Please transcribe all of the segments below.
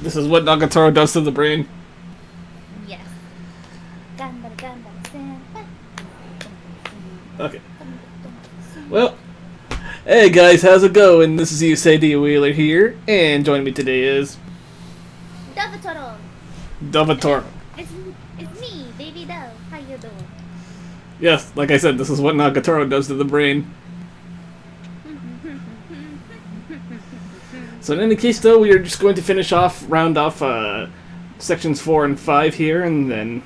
This is what Nagatoro does to the brain. Yes. Okay. Well, hey guys, how's it going? This is Yusei the Wheeler here, and joining me today is Dovatoro. It's me, baby Dove. How you doing? Yes, like I said, this is what Nagatoro does to the brain. So in any case, though, we are just going to round off sections 4 and 5 here, and then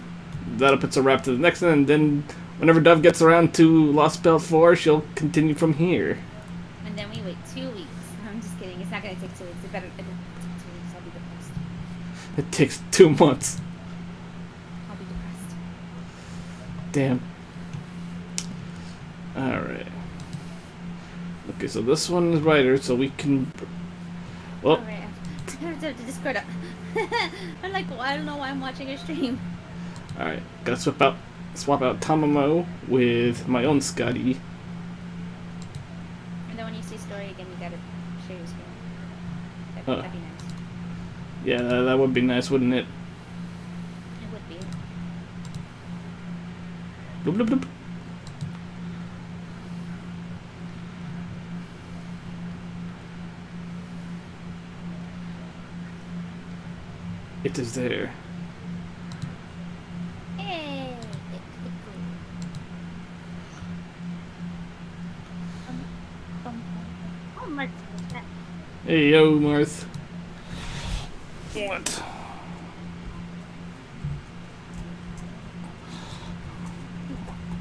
that'll put a wrap to the next one, and then whenever Dove gets around to Lostbelt 4, she'll continue from here. And then we wait 2 weeks. I'm just kidding. It's not going to take 2 weeks. It better take 2 weeks. I'll be depressed. It takes 2 months. I'll be depressed. Damn. Alright. Okay, so this one is brighter, so we can... Well... Alright, I have to Discord up. I'm like, well, I don't know why I'm watching a stream. Alright, gotta swap out Tamamo with my own Scotty. And then when you see story again, you gotta share your screen. That'd be nice. Yeah, that would be nice, wouldn't it? It would be. Bloop, bloop, bloop. It is there. Hey! Oh my god. Hey, yo, Marth. Yeah. What?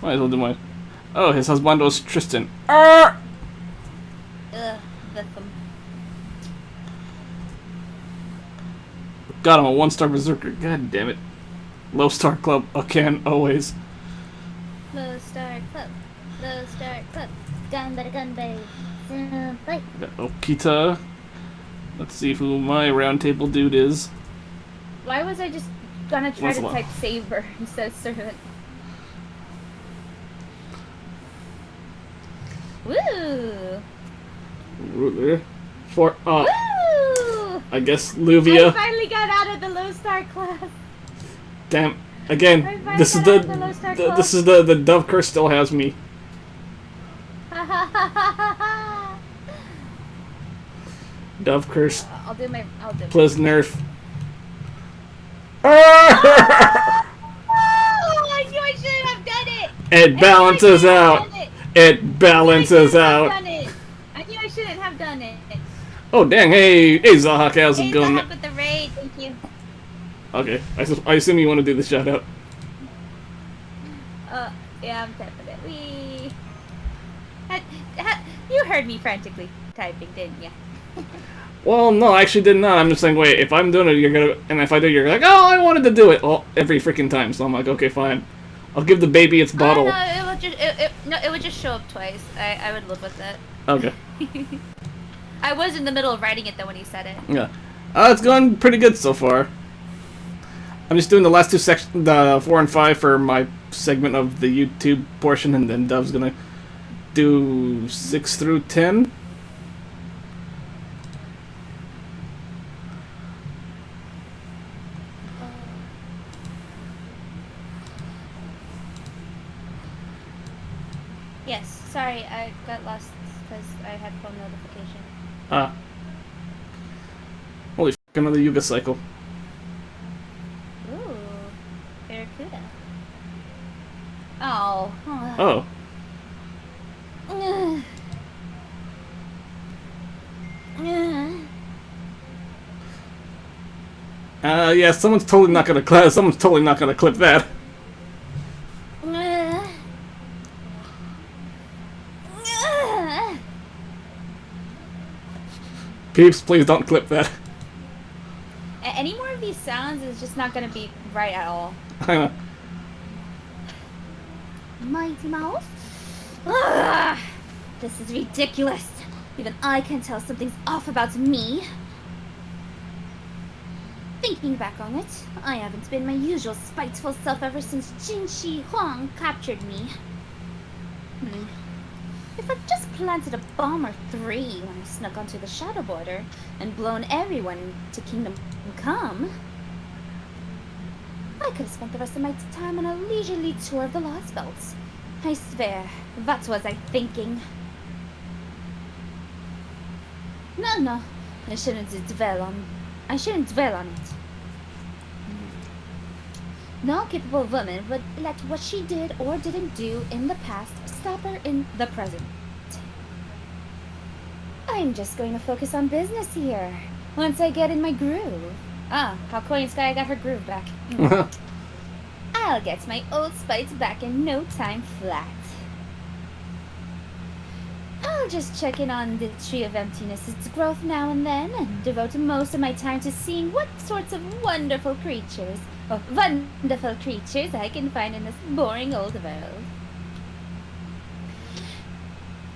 Might as well do my... Oh, his husbando's Tristan. Ugh, the thumb. God, I'm a 1-star berserker. God damn it. Low star club again, always. Low star club. Low star club. Gun by the gun bay. Bye. Got Okita. Let's see who my roundtable dude is. Why was I just gonna try to Lancelot. type saber instead of servant? Woo! Ruler. For Woo! I guess I Luvia. finally got out of the low star class. Damn. Again, this is the Dove curse still has me. Dove curse. I'll do my. Plus nerf. Oh, I knew I shouldn't have done it. It balances out. It balances out. I knew I shouldn't have done it. Oh dang! Hey, Zahak, how's it Hey, going? Zahak with the raid. Thank you. Okay, I assume you want to do the shout out. Yeah, I'm definitely. You heard me frantically typing, didn't you? Well, no, I actually did not. I'm just saying, wait, if I'm doing it, you're gonna, and if I do, you're like, oh, I wanted to do it, all every freaking time. So I'm like, okay, fine. I'll give the baby its bottle. No, it would just show up twice. I would live with it. Okay. I was in the middle of writing it though when he said it. Yeah. It's going pretty good so far. I'm just doing the last 2 sections, the 4 and 5 for my segment of the YouTube portion, and then Dove's gonna do 6 through 10. Yes, sorry, I got lost because I had phone notification. Holy f***, another Yuga cycle. Ooh, Barracuda. Oh. Oh. Yeah, someone's totally not gonna clip that. Peeps, please don't clip that. Any more of these sounds is just not gonna be right at all. I know. Mighty Mouse? Ugh, this is ridiculous. Even I can tell something's off about me. Thinking back on it, I haven't been my usual spiteful self ever since Jin Shi Huang captured me. If I'd just planted a bomb or three when I snuck onto the shadow border and blown everyone to Kingdom Come, I could have spent the rest of my time on a leisurely tour of the Lostbelt. I swear, what was I thinking? No, I shouldn't dwell on it. No capable woman would let what she did or didn't do in the past stop her in the present. I'm just going to focus on business here, once I get in my groove. Ah, how Korean Sky got her groove back. I'll get my old spites back in no time flat. I'll just check in on the Tree of Emptiness's growth now and then, and devote most of my time to seeing what sorts of wonderful creatures I can find in this boring old world.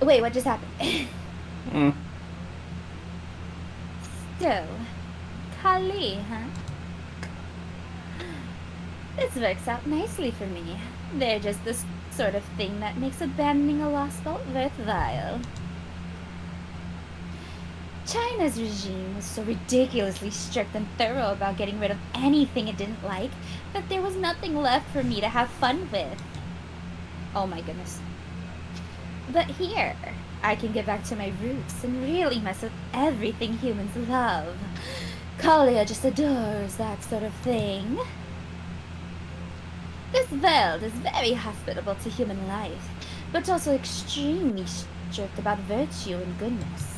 Wait, what just happened? So, Kali, huh? This works out nicely for me. They're just the sort of thing that makes abandoning a Lostbelt worthwhile. China's regime was so ridiculously strict and thorough about getting rid of anything it didn't like that there was nothing left for me to have fun with. Oh my goodness. But here, I can get back to my roots and really mess with everything humans love. Kalia just adores that sort of thing. This world is very hospitable to human life, but also extremely strict about virtue and goodness.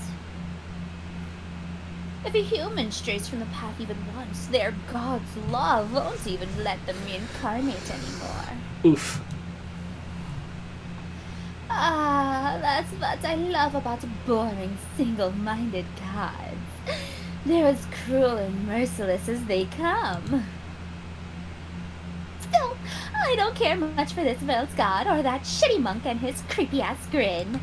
If a human strays from the path even once, their god's law won't even let them reincarnate anymore. Oof. Ah, that's what I love about boring, single-minded gods. They're as cruel and merciless as they come. Still, I don't care much for this world's god or that shitty monk and his creepy-ass grin.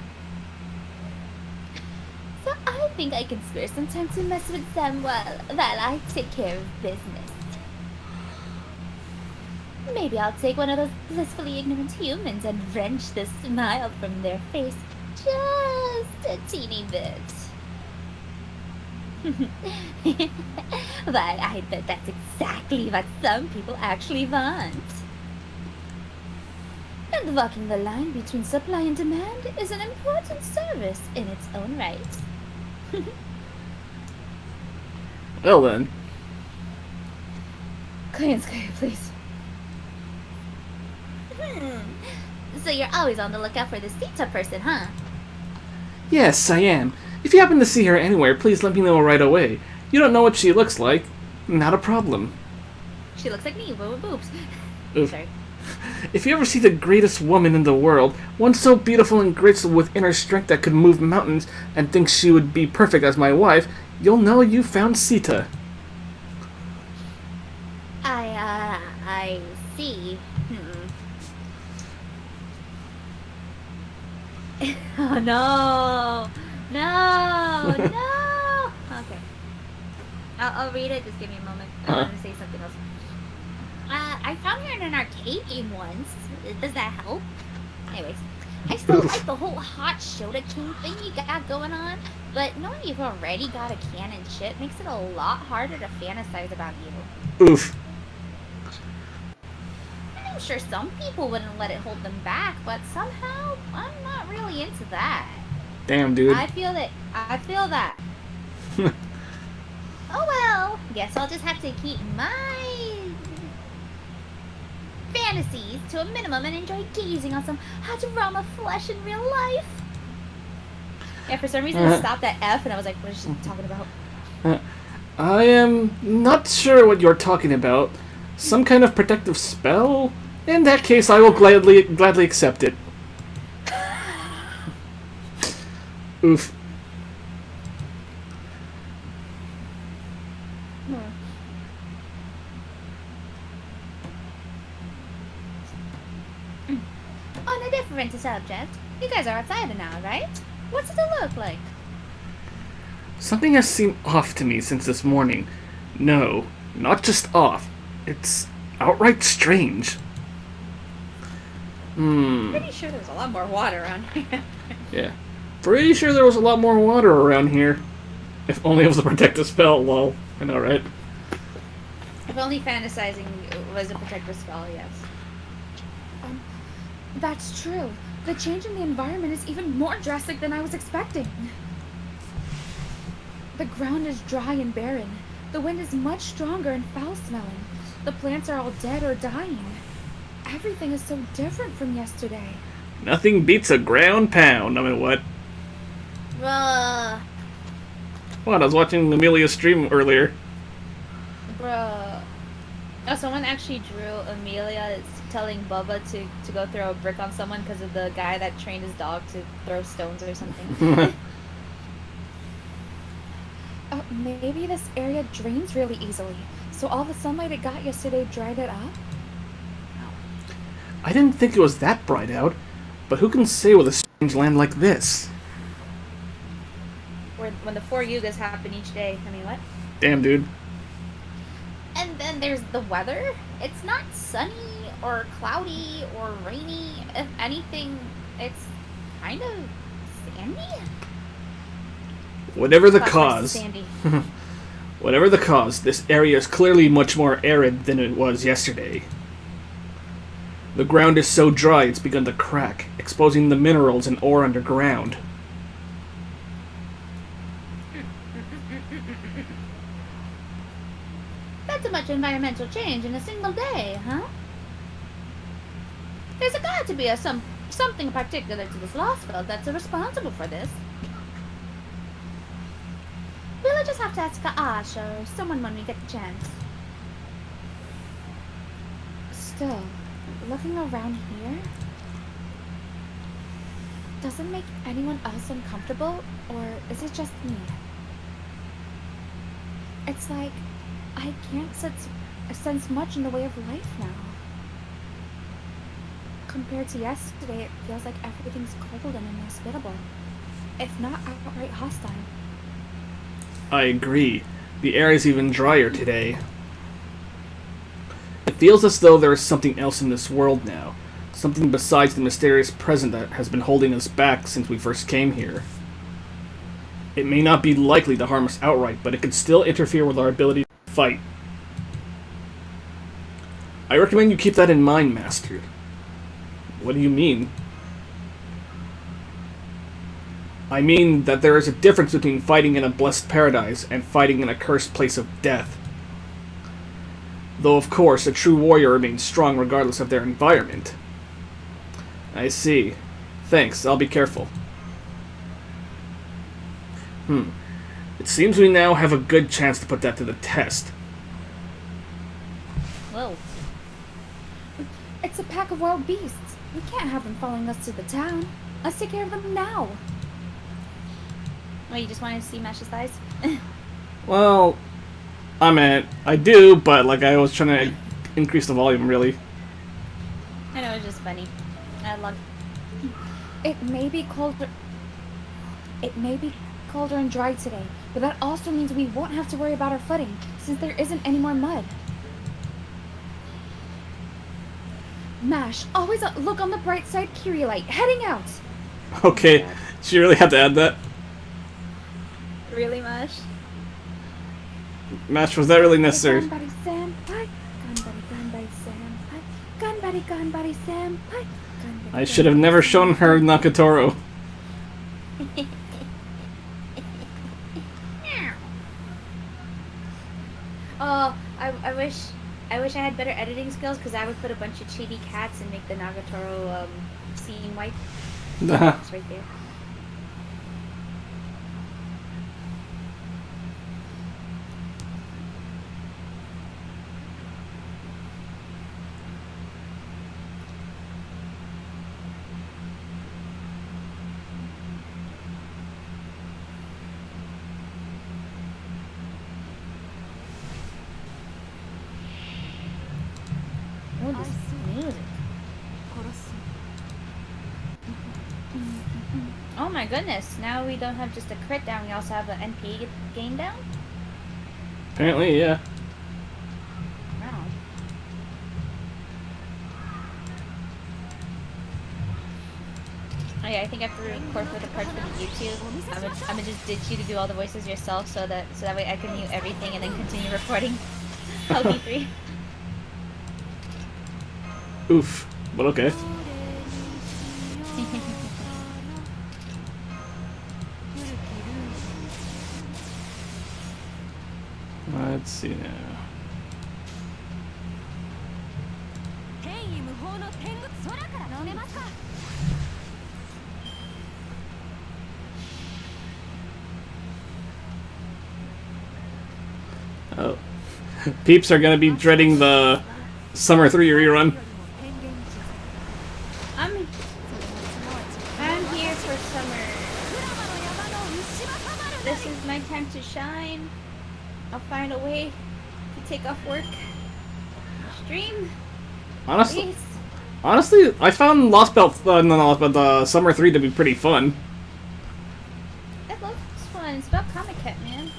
So I think I can spare some time to mess with them while I take care of business. Maybe I'll take one of those blissfully ignorant humans and wrench the smile from their face just a teeny bit. But I bet that's exactly what some people actually want. And walking the line between supply and demand is an important service in its own right. Well then. Koyanskaya, please. So you're always on the lookout for the Sita person, huh? Yes, I am. If you happen to see her anywhere, please let me know right away. You don't know what she looks like. Not a problem. She looks like me, but with boobs. Oof. Sorry. If you ever see the greatest woman in the world, one so beautiful and graceful with inner strength that could move mountains, and thinks she would be perfect as my wife, you'll know you found Sita. I see. Oh no! No! No! Okay. I'll read it, just give me a moment. I want to say something else. I found her in an arcade game once. Does that help? Anyways, I still like the whole hot Shota King thing you got going on, but knowing you've already got a canon ship makes it a lot harder to fantasize about you. Oof. I'm sure some people wouldn't let it hold them back, but somehow I'm not really into that. Damn, dude. I feel that. Oh well, guess I'll just have to keep my fantasies to a minimum and enjoy gazing on some hot drama flesh in real life. Yeah, for some reason I stopped at F and I was like, what is she talking about? I am not sure what you're talking about. Some kind of protective spell? In that case, I will gladly accept it. Oof. On a different subject, you guys are outside now, right? What's it look like? Something has seemed off to me since this morning. No, Not just off. It's outright strange. Pretty sure there's a lot more water around here. Yeah. Pretty sure there was a lot more water around here. If only it was a protective spell, lol. I know, right? If only fantasizing was a protective spell, yes. That's true. The change in the environment is even more drastic than I was expecting. The ground is dry and barren. The wind is much stronger and foul-smelling. The plants are all dead or dying. Everything is so different from yesterday. Nothing beats a ground pound. I mean, what? Bruh. What? I was watching Amelia's stream earlier. Bruh. Oh, someone actually drew Amelia telling Bubba to go throw a brick on someone because of the guy that trained his dog to throw stones or something. Maybe this area drains really easily, so all the sunlight it got yesterday dried it up? I didn't think it was that bright out, but who can say with a strange land like this? When the 4 yugas happen each day. I mean, what? Damn, dude. And then there's the weather. It's not sunny or cloudy or rainy. If anything, it's kind of sandy. Whatever the Fuck, cause, sandy. whatever the cause, this area is clearly much more arid than it was yesterday. The ground is so dry it's begun to crack, exposing the minerals and ore underground. That's a much environmental change in a single day, huh? There's got to be something particular to this Lostbelt that's responsible for this. We'll just have to ask Ash or someone when we get the chance. Still, looking around here, does it make anyone else uncomfortable, or is it just me? It's like I can't sense much in the way of life now. Compared to yesterday, it feels like everything's cold and inhospitable, if not outright hostile. I agree. The air is even drier today. It feels as though there is something else in this world now. Something besides the mysterious present that has been holding us back since we first came here. It may not be likely to harm us outright, but it could still interfere with our ability to fight. I recommend you keep that in mind, Master. What do you mean? I mean that there is a difference between fighting in a blessed paradise and fighting in a cursed place of death. Though, of course, a true warrior remains strong regardless of their environment. I see. Thanks, I'll be careful. It seems we now have a good chance to put that to the test. Whoa. It's a pack of wild beasts. We can't have them following us to the town. Let's take care of them now. Oh, you just wanted to see Mash's thighs? Well, I mean, I do, but like I was trying to increase the volume, really. I know, it's just funny. I love. It may be colder. It may be colder and dry today, but that also means we won't have to worry about our footing, since there isn't any more mud. Mash, always look on the bright side, Kyrielite, heading out! Okay, she really had to add that. Really, Mash? Mash, was that really necessary? Gunbuddy senpai, gunbuddy senpai, gunbuddy senpai. I should have never shown her Nakatoro. Oh, I wish I had better editing skills, because I would put a bunch of chibi cats and make the Nagatoro scene white. It's right there. Oh, this music. Oh my goodness, now we don't have just a crit down, we also have an NP gain down? Apparently, yeah. Oh yeah, I think after we record for the parts for the YouTube, I'm gonna just ditch you to do all the voices yourself, so that way I can mute everything and then continue recording LD3. Oof. But okay. Let's see now. Oh. Peeps are gonna be dreading the Summer 3 rerun. I'm here for summer. This is my time to shine. I'll find a way to take off work. Stream. Honestly, Please. I found Summer 3 to be pretty fun. It looks fun. It's about Comic Cat, man.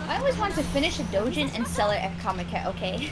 I always want to finish a doujin and sell it at Comic Cat, okay?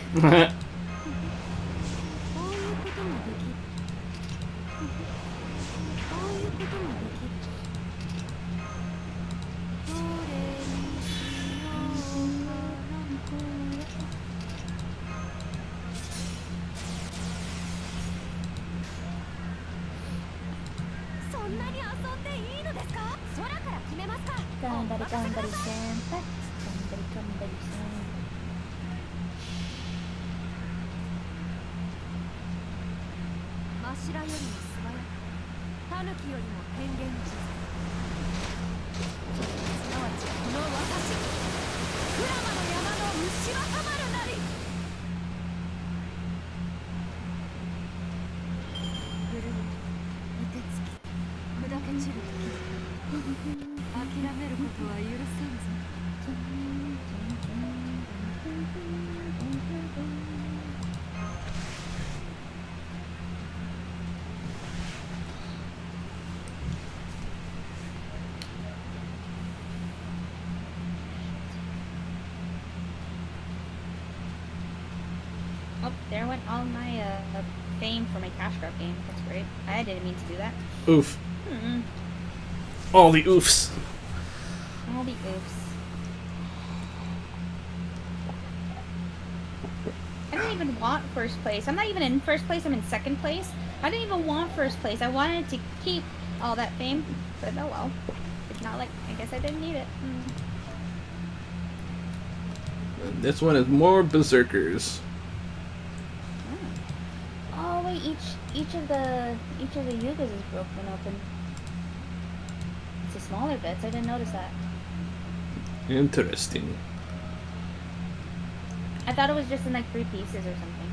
Oh, there went all my fame for my cash grab game. That's great. I didn't mean to do that. Oof. All the oofs. All the oofs. I didn't even want first place. I'm not even in first place. I'm in second place. I didn't even want first place. I wanted to keep all that fame, but oh well. It's not like, I guess I didn't need it. This one is more berserkers. Oh wait, each of the yugas is broken open. It's a smaller bits. I didn't notice that. Interesting. I thought it was just in like 3 pieces or something.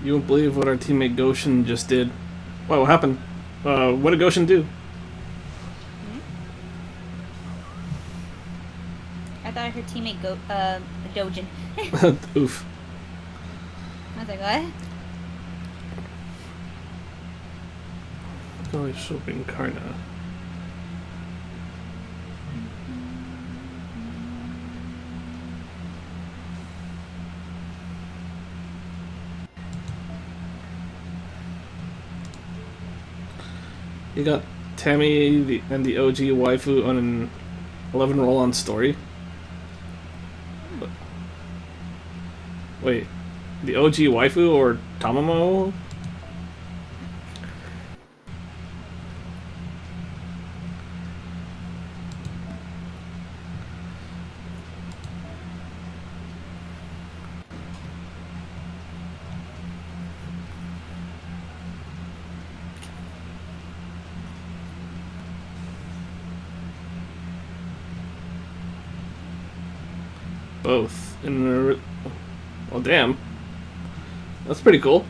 You won't believe what our teammate Goshen just did. Wow, what happened? What did Goshen do? I thought her teammate Dojin. Oof. I was like, what? Oh, he's shopping Karna. You got Tammy and the OG waifu on an 11 roll-on story. Wait, the OG waifu or Tamamo? Both. Well, damn. That's pretty cool.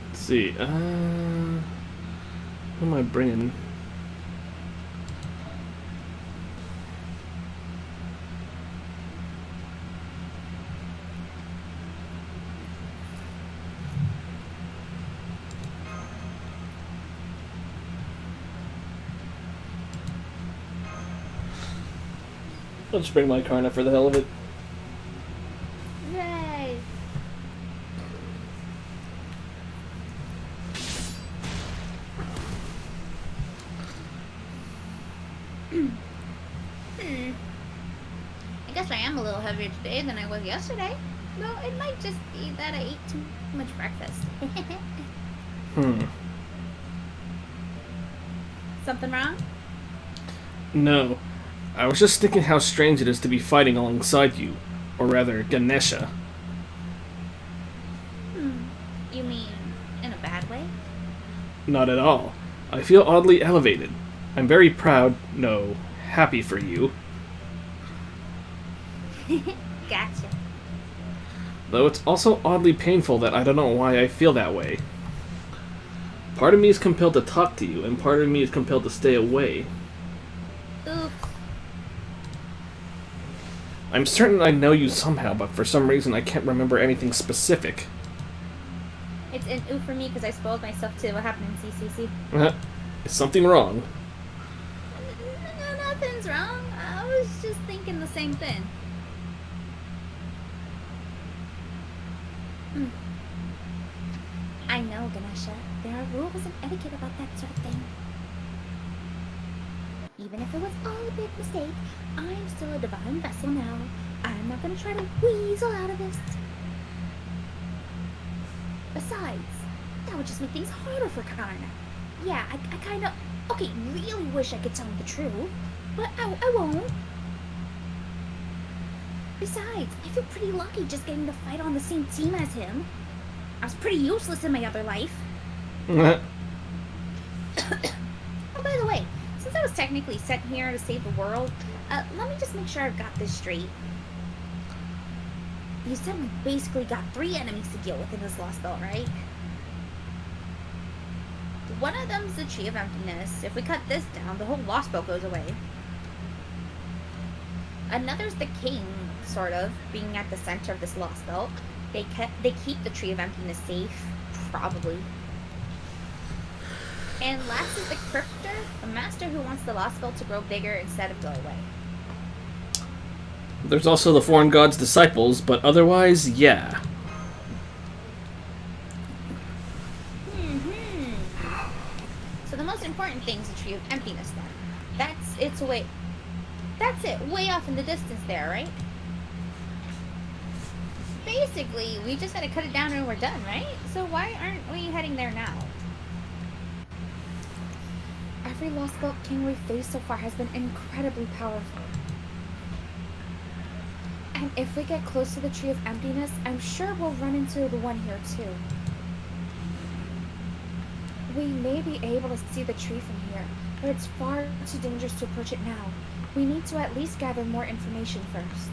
Let's see. Who am I bringing? I'll just bring my Karna for the hell of it. Yay! I guess I am a little heavier today than I was yesterday. Well, it might just be that I ate too much breakfast. Something wrong? No. I was just thinking how strange it is to be fighting alongside you. Or rather, Ganesha. You mean in a bad way? Not at all. I feel oddly elevated. I'm very proud, no, happy for you. Gotcha. Though it's also oddly painful that I don't know why I feel that way. Part of me is compelled to talk to you, and part of me is compelled to stay away. Oof. I'm certain I know you somehow, but for some reason I can't remember anything specific. It's an oof for me because I spoiled myself too. What happened in CCC? Is something wrong? No, nothing's wrong. I was just thinking the same thing. I know, Ganesha. There are rules and etiquette about that sort of thing. Even if it was all a big mistake, I'm still a divine vessel now. I'm not gonna try to weasel out of this. Besides, that would just make things harder for Karna. Yeah, I kinda, okay, really wish I could tell him the truth, but I won't. Besides, I feel pretty lucky just getting to fight on the same team as him. I was pretty useless in my other life. Oh, by the way, since I was technically sent here to save the world, let me just make sure I've got this straight. You said we basically got 3 enemies to deal with in this Lostbelt, right? One of them's the Tree of Emptiness. If we cut this down, the whole Lostbelt goes away. Another's the King, sort of, being at the center of this Lostbelt. They keep the Tree of Emptiness safe, probably. And last is the Cryptor, a master who wants the Lostbelt to grow bigger instead of go away. There's also the Foreign God's disciples, but otherwise, yeah. So the most important thing is the Tree of Emptiness, then. That's it, way off in the distance there, right? Basically, we just gotta cut it down and we're done, right? So why aren't we heading there now? Every Lostbelt king we've faced so far has been incredibly powerful. And if we get close to the Tree of Emptiness, I'm sure we'll run into the one here too. We may be able to see the tree from here, but it's far too dangerous to approach it now. We need to at least gather more information first.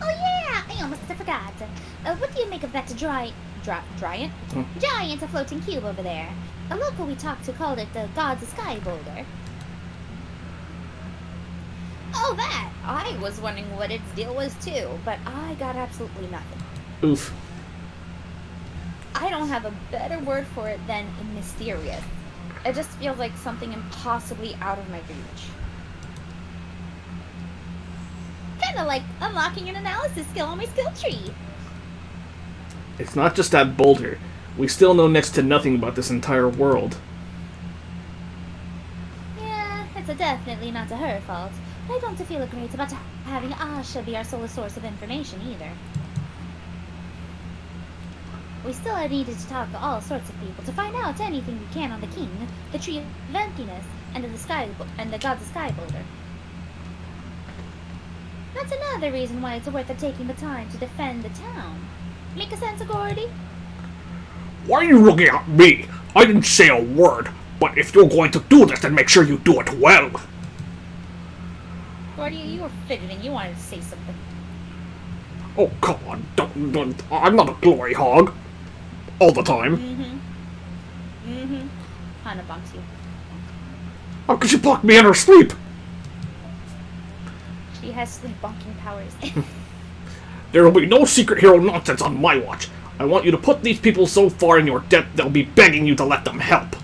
Oh yeah, I almost forgot. What do you make of that giant floating cube over there? A local we talked to called it the God's Sky Boulder. Oh, that! I was wondering what its deal was too, but I got absolutely nothing. Oof. I don't have a better word for it than mysterious. It just feels like something impossibly out of my reach. Kinda like unlocking an analysis skill on my skill tree. It's not just that boulder. We still know next to nothing about this entire world. Yeah, it's definitely not her fault. But I don't feel great about having Asha be our sole source of information either. We still are needed to talk to all sorts of people to find out anything we can on the King, the Tree of Emptiness, and the God's Sky Boulder. That's another reason why it's worth taking the time to defend the town. Make a sense, Gordy? Why are you looking at me? I didn't say a word, but if you're going to do this, then make sure you do it well. Gordy, you were fidgeting. You wanted to say something. Oh, come on. Don't. I'm not a glory hog. All the time. Hana bonks you. How could she block me in her sleep? She has sleep bonking powers. There will be no secret hero nonsense on my watch. I want you to put these people so far in your debt they'll be begging you to let them help.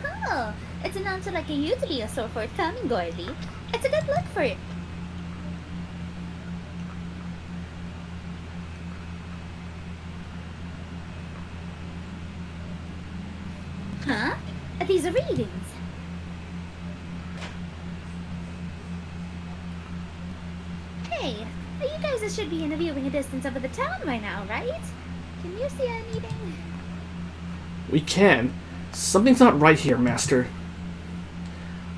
Oh, it's announced like a utility so forthcoming, Gordy. It's a good look for you. Huh? These are readings. Hey, you guys should be interviewing a distance over the town by now, right? Can you see anything? We can. Something's not right here, Master.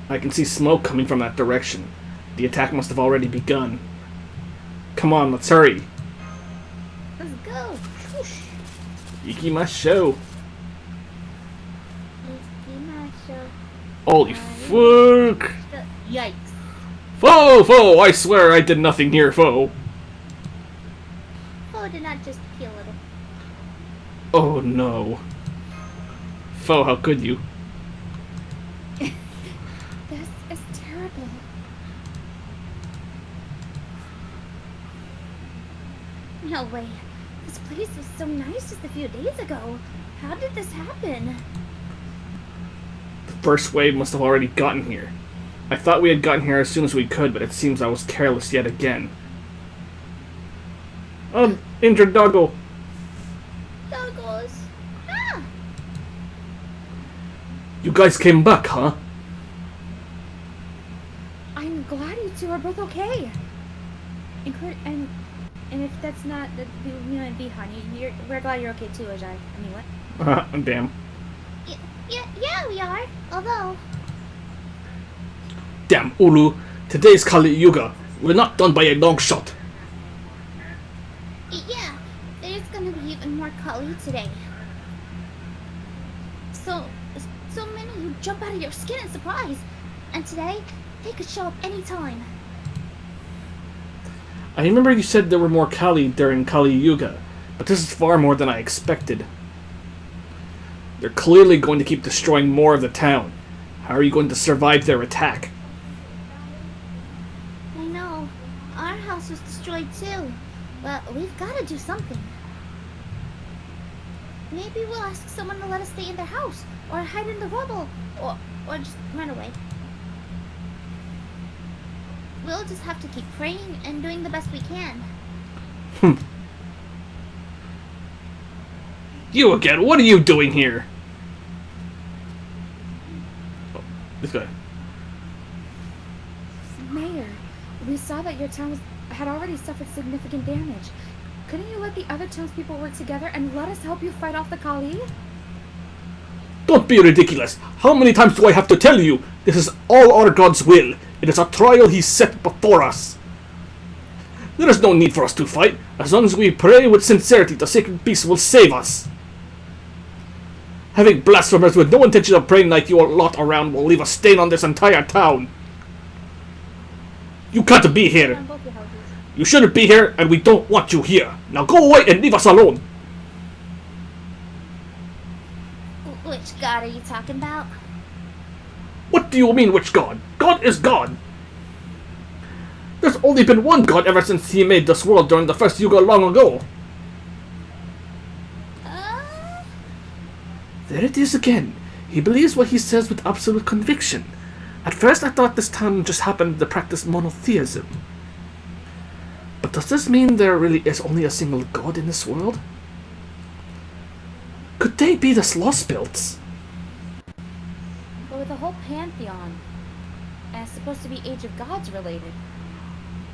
I can see smoke coming from that direction. The attack must have already begun. Come on, let's hurry. Let's go. Whoosh. Ikimasho. Ikimasho. Holy fuck! Yikes. Foe! I swear I did nothing here, foe. Oh, did not just pee a little. Oh no. Foe, how could you? This is terrible. No way. This place was so nice just a few days ago. How did this happen? The first wave must have already gotten here. I thought we had gotten here as soon as we could, but it seems I was careless yet again. Oh, injured doggo. Doggos. Ah! You guys came back, huh? I'm glad you two are both okay. And if that's not the you and B, honey, we're glad you're okay too, Ajay. I mean, what? Damn. Yeah, we are. Although, Damn, Ulu. Today's Kali Yuga. We're not done by a long shot. yeah, there's gonna be even more Kali today. So many who jump out of your skin in surprise. And today, they could show up anytime. I remember you said there were more Kali during Kali Yuga, but this is far more than I expected. They're clearly going to keep destroying more of the town. How are you going to survive their attack? I know. Our house was destroyed too. But we've got to do something. Maybe we'll ask someone to let us stay in their house, or hide in the rubble, or just run away. We'll just have to keep praying and doing the best we can. You again, what are you doing here? Oh, this guy. Mayor, we saw that your town had already suffered significant damage. Couldn't you let the other townspeople work together and let us help you fight off the Kali? Don't be ridiculous. How many times do I have to tell you? This is all our God's will. It is a trial he set before us. There is no need for us to fight. As long as we pray with sincerity, the sacred peace will save us. Having blasphemers with no intention of praying like you lot around will leave a stain on this entire town. You can't be here. On both your houses. You shouldn't be here, and we don't want you here. Now go away and leave us alone. Which god are you talking about? What do you mean, which god? God is God. There's only been one God ever since he made this world during the first Yuga long ago. There it is again. He believes what he says with absolute conviction. At first I thought this town just happened to practice monotheism. But does this mean there really is only a single god in this world? Could they be the Lostbelts? But with the whole pantheon, and it's supposed to be Age of Gods related.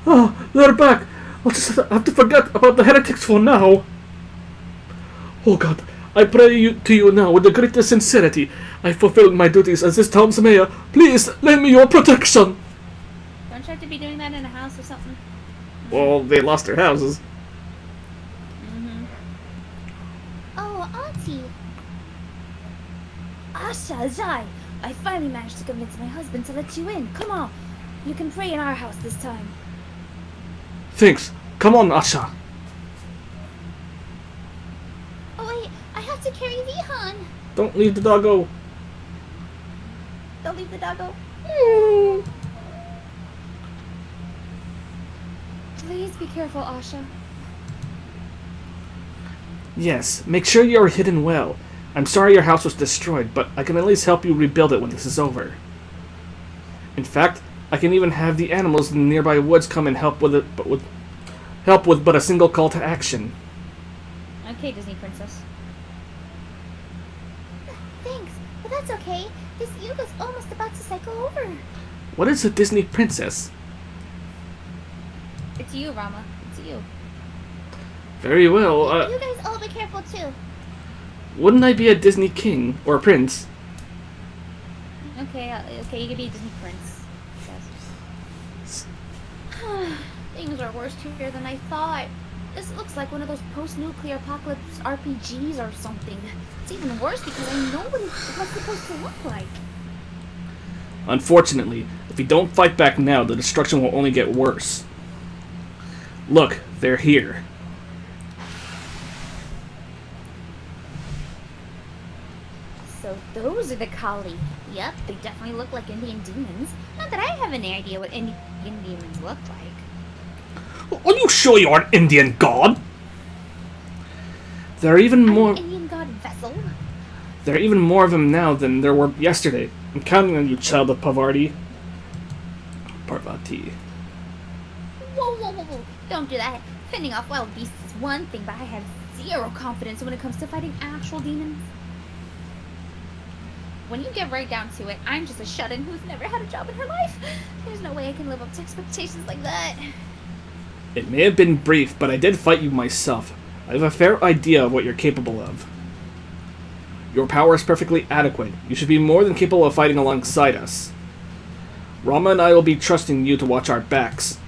Oh, they're back! I'll just have to forget about the heretics for now. Oh God, I pray to you now with the greatest sincerity. I fulfill my duties as this town's mayor. Please, lend me your protection! Don't you have to be doing that in a house or something? Well, they lost their houses. Oh, Auntie. Asha, Zai, I finally managed to convince my husband to let you in. Come on. You can pray in our house this time. Thanks. Come on, Asha. Oh wait, I have to carry Vihan. Don't leave the doggo. Don't leave the doggo. Please be careful, Asha. Yes, make sure you are hidden well. I'm sorry your house was destroyed, but I can at least help you rebuild it when this is over. In fact, I can even have the animals in the nearby woods come and help with but a single call to action. Okay, Disney princess. Thanks, but that's okay. This Yuga's almost about to cycle over. What is a Disney princess? It's you, Rama. It's you. Very well, You guys all be careful too. wouldn't I be a Disney king or a prince? Okay, okay, you can be a Disney prince. Yes. Things are worse here than I thought. This looks like one of those post-nuclear apocalypse RPGs or something. It's even worse because I know what it's supposed to look like. Unfortunately, if we don't fight back now, the destruction will only get worse. Look, they're here. So those are the Kali. Yep, they definitely look like Indian demons. Not that I have any idea what Indian demons look like. Are you sure you're an Indian god? There are even I'm more. an Indian god vessel. There are even more of them now than there were yesterday. I'm counting on you, child of Parvati. Parvati. Whoa, whoa, whoa, whoa. Don't do that. Fending off wild beasts is one thing, but I have zero confidence when it comes to fighting actual demons. When you get right down to it, I'm just a shut-in who's never had a job in her life. There's no way I can live up to expectations like that. It may have been brief, but I did fight you myself. I have a fair idea of what you're capable of. Your power is perfectly adequate. You should be more than capable of fighting alongside us. Rama and I will be trusting you to watch our backs.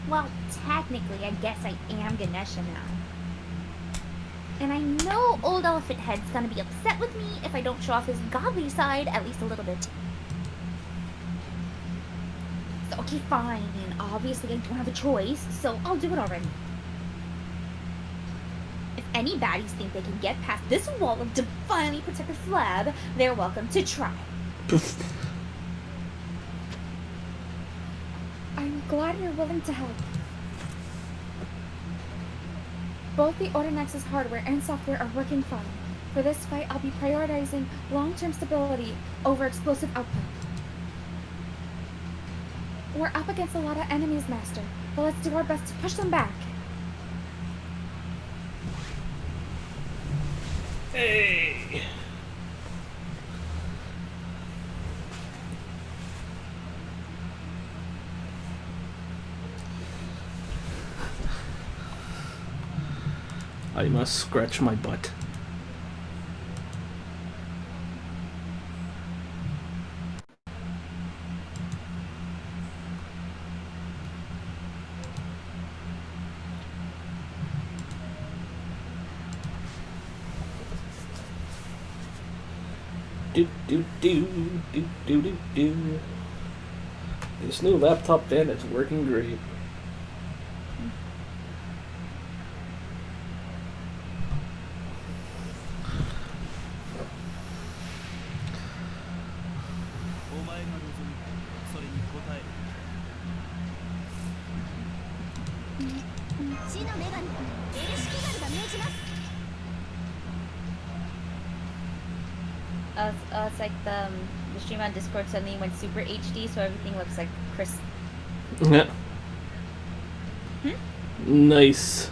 Well, technically, I guess I am Ganesha now. And I know Old Elephant Head's gonna be upset with me if I don't show off his godly side at least a little bit. So, okay, fine. Obviously, I don't have a choice, so I'll do it already. If any baddies think they can get past this wall of divinely protected flab, they're welcome to try. I'm glad you're willing to help. Both the Ordinex's hardware and software are working fine. For this fight, I'll be prioritizing long-term stability over explosive output. We're up against a lot of enemies, Master, but let's do our best to push them back. Hey! I must scratch my butt. Do. This new laptop pen is working great. It's like the stream on Discord suddenly went super HD, so everything looks like crisp. Yeah. Nice.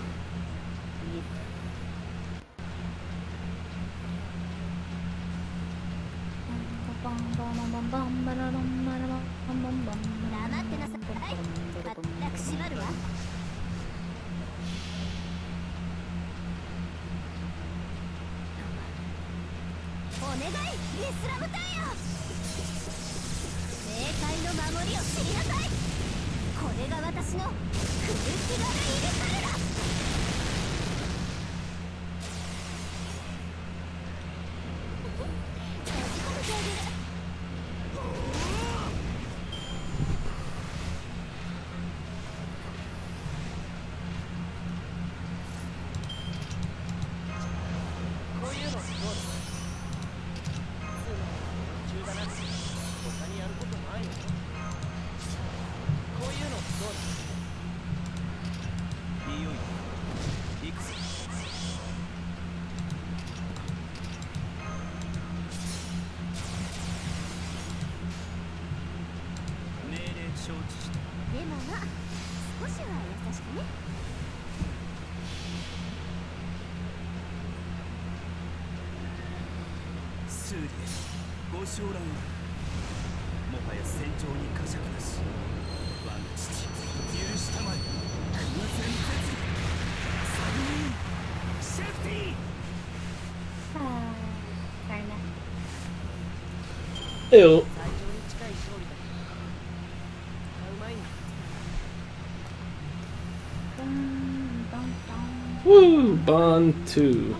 数理ご将来はもはや戦場に呵責なし我が父許したまえ空前絶サブミーンシェフティ Karna. Ew. 最上に近い勝利だうまいな Woo! Bond 2.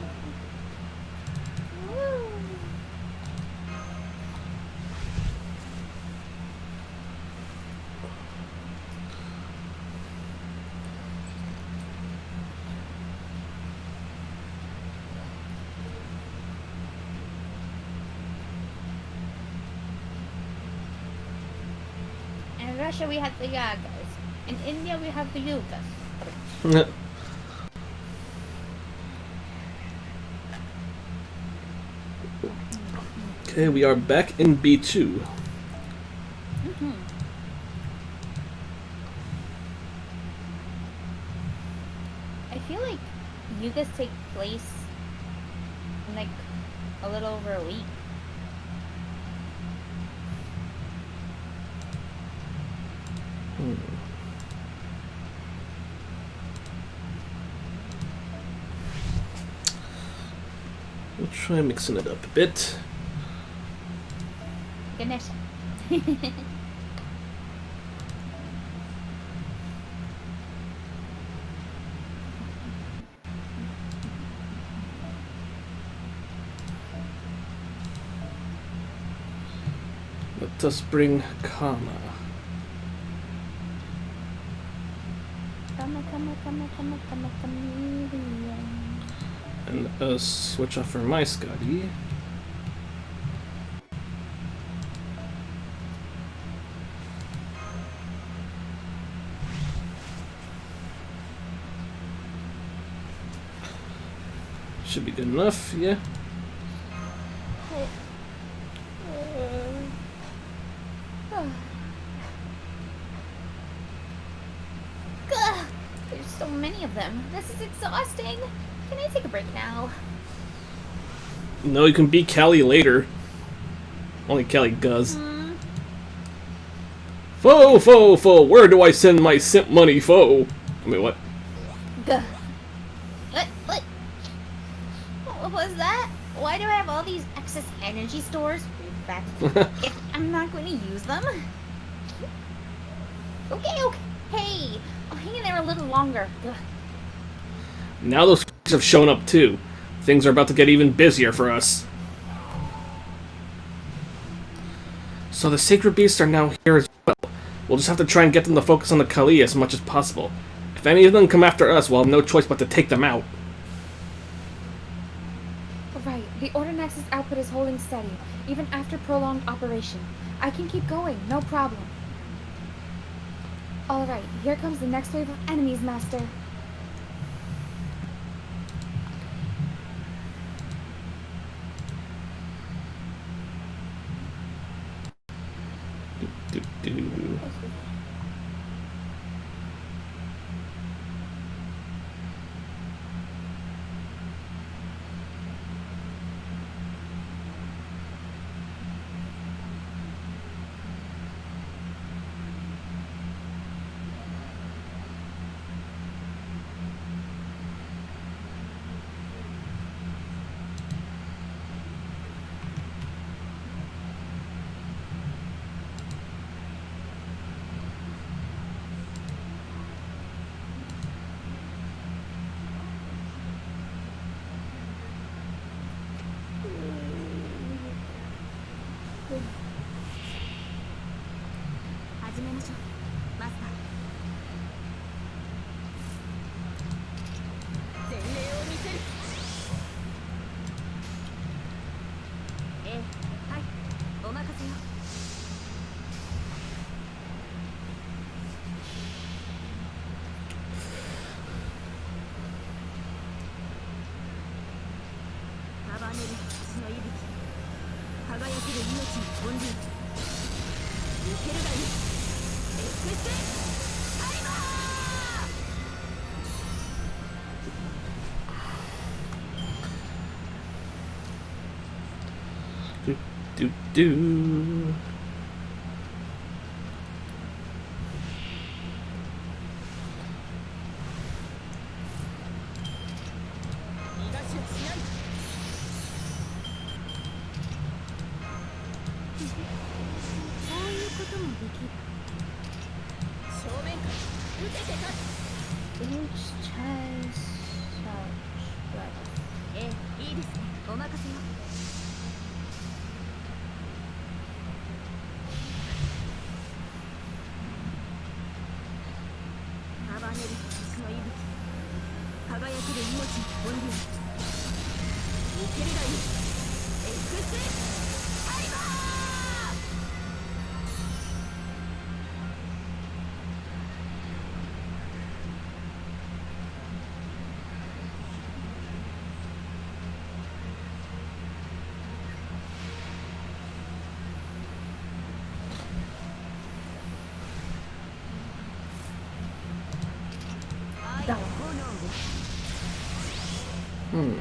In Russia we have the Yagas. In India we have the Yugas. Okay, we are back in B2. I feel like Yugas take place in like a little over a week. We'll try mixing it up a bit. Ganesha. Let us bring Karma. And switch off for my Scotty. Should be good enough, yeah. There's so many of them. This is exhausting. Can I take a break now? No, you can beat Callie later. Only Callie does. Foe, where do I send my simp money, foe? I mean, what? Gah. What? What was that? Why do I have all these excess energy stores? In fact, if I'm not going to use them. Okay. Hey, I'll hang in there a little longer. Ugh. Now those have shown up too. Things are about to get even busier for us. So the sacred beasts are now here as well. We'll just have to try and get them to focus on the Kali as much as possible. If any of them come after us, we'll have no choice but to take them out. Right, the Ordinex's output is holding steady, even after prolonged operation. I can keep going, no problem. Alright, here comes the next wave of enemies, Master. Do. Do do. Each chest right. ええ、いいですね。お任せを。ハバネリスの息吹、輝ける命の本流、受けるがいい。Xタイマー。だわ。Hmm.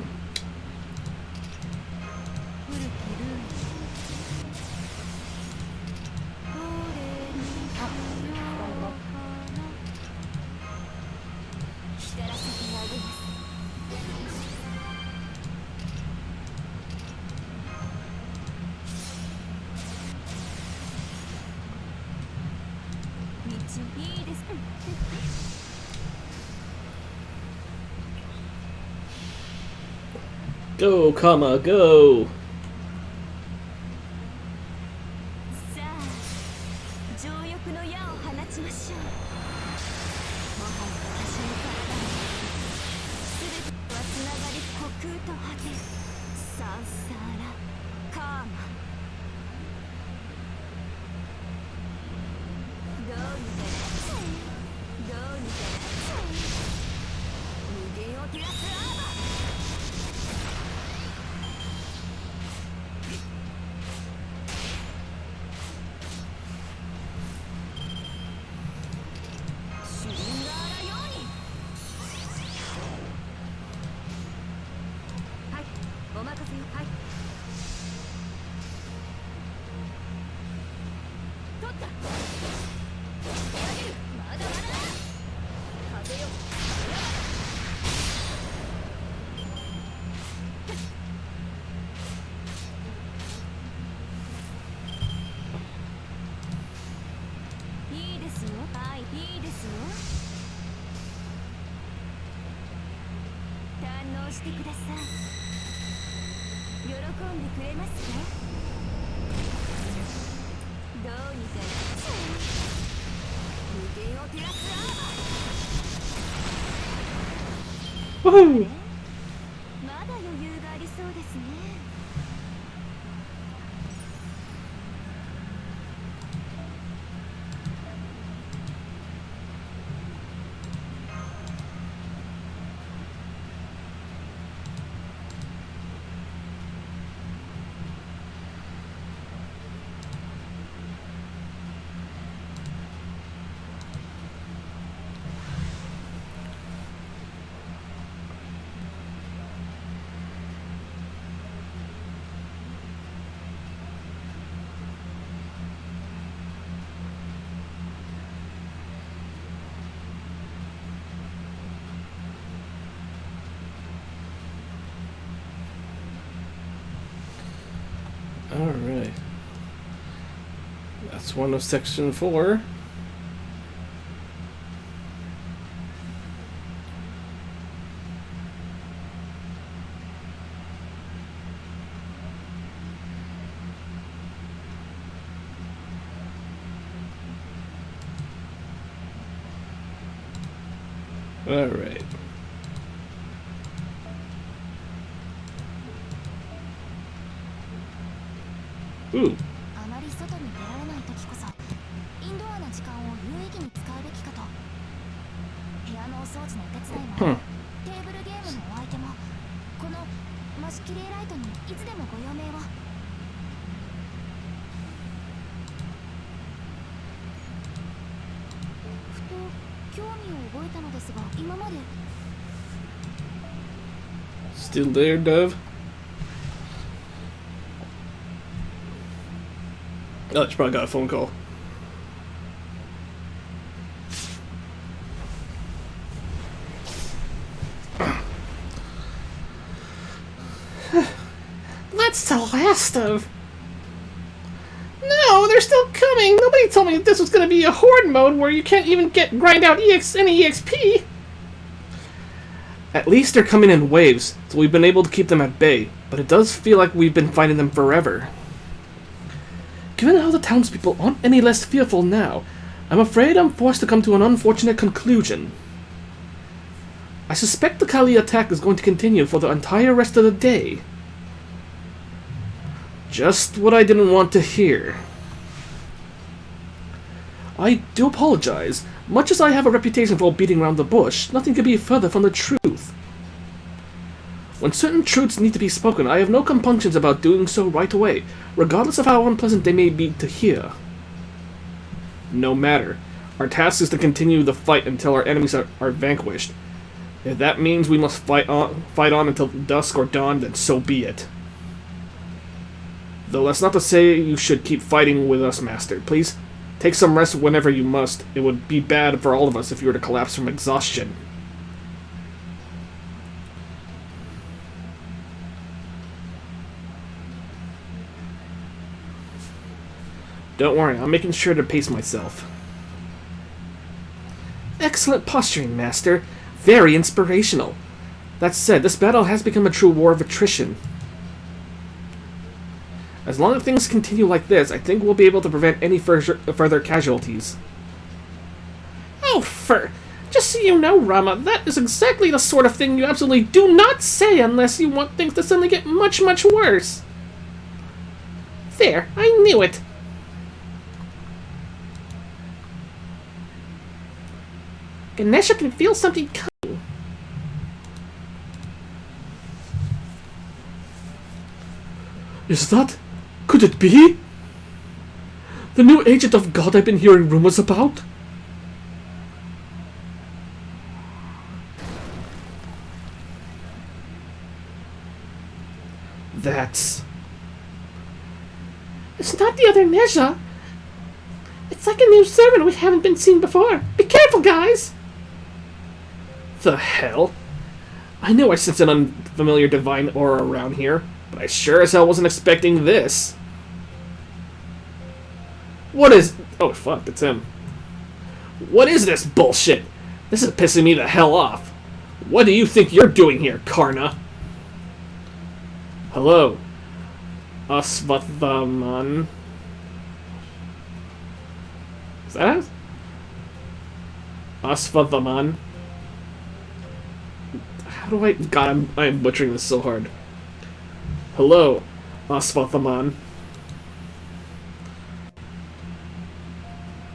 いいですね。Go, comma, go. さあ、情欲の矢を放ちましょう。もはや私の体は全てはつながり虚空と果てる。サンサーラカーマ。どうにかなっちゃえ。どうにかなっちゃえ。無限を照らすアーマー。シュリンガーラように。はい、お任せよ。はい。取った。手上げる。まだまだ。風よ。いいですよ。はい、いいですよ。堪能してください。喜んでくれますか？どうにかなっちゃえ。無限を照らすアーマー。 Woohoo! まだ余裕がありそうですね。Alright. That's one of section 4. Alright. Ooh. あまり外に出られない時こそインドアな時間を有意義に使うべきかと。部屋のお掃除のお手伝いも、テーブルゲームのお相手も、このマシキレイライトにいつでもご用命を。ふと興味を覚えたのですが、今まで Still there, Dove? Oh, she probably got a phone call. That's the last of... No, they're still coming! Nobody told me this was gonna be a horde mode where you can't even grind out any EXP! At least they're coming in waves, so we've been able to keep them at bay, but it does feel like we've been fighting them forever. Given how the townspeople aren't any less fearful now, I'm afraid I'm forced to come to an unfortunate conclusion. I suspect the Kali attack is going to continue for the entire rest of the day. Just what I didn't want to hear. I do apologize. Much as I have a reputation for beating around the bush, nothing could be further from the truth. When certain truths need to be spoken, I have no compunctions about doing so right away, regardless of how unpleasant they may be to hear. No matter. Our task is to continue the fight until our enemies are vanquished. If that means we must fight on until dusk or dawn, then so be it. Though that's not to say you should keep fighting with us, Master. Please, take some rest whenever you must. It would be bad for all of us if you were to collapse from exhaustion. Don't worry, I'm making sure to pace myself. Excellent posturing, Master. Very inspirational. That said, this battle has become a true war of attrition. As long as things continue like this, I think we'll be able to prevent any further casualties. Oh, just so you know, Rama, that is exactly the sort of thing you absolutely do not say unless you want things to suddenly get much, much worse. There, I knew it. Ganesha can feel something coming. Is that... could it be? The new agent of God I've been hearing rumors about? That's... It's not the other Nesha. It's like a new servant we haven't been seen before. Be careful, guys! The hell? I knew I sensed an unfamiliar divine aura around here, but I sure as hell wasn't expecting this. What is... oh fuck, it's him. What is this bullshit? This is pissing me the hell off. What do you think you're doing here, Karna? Hello. Asvathaman. Is that it? Asvathaman. How do I... God, I'm butchering this so hard. Hello, Asvathaman.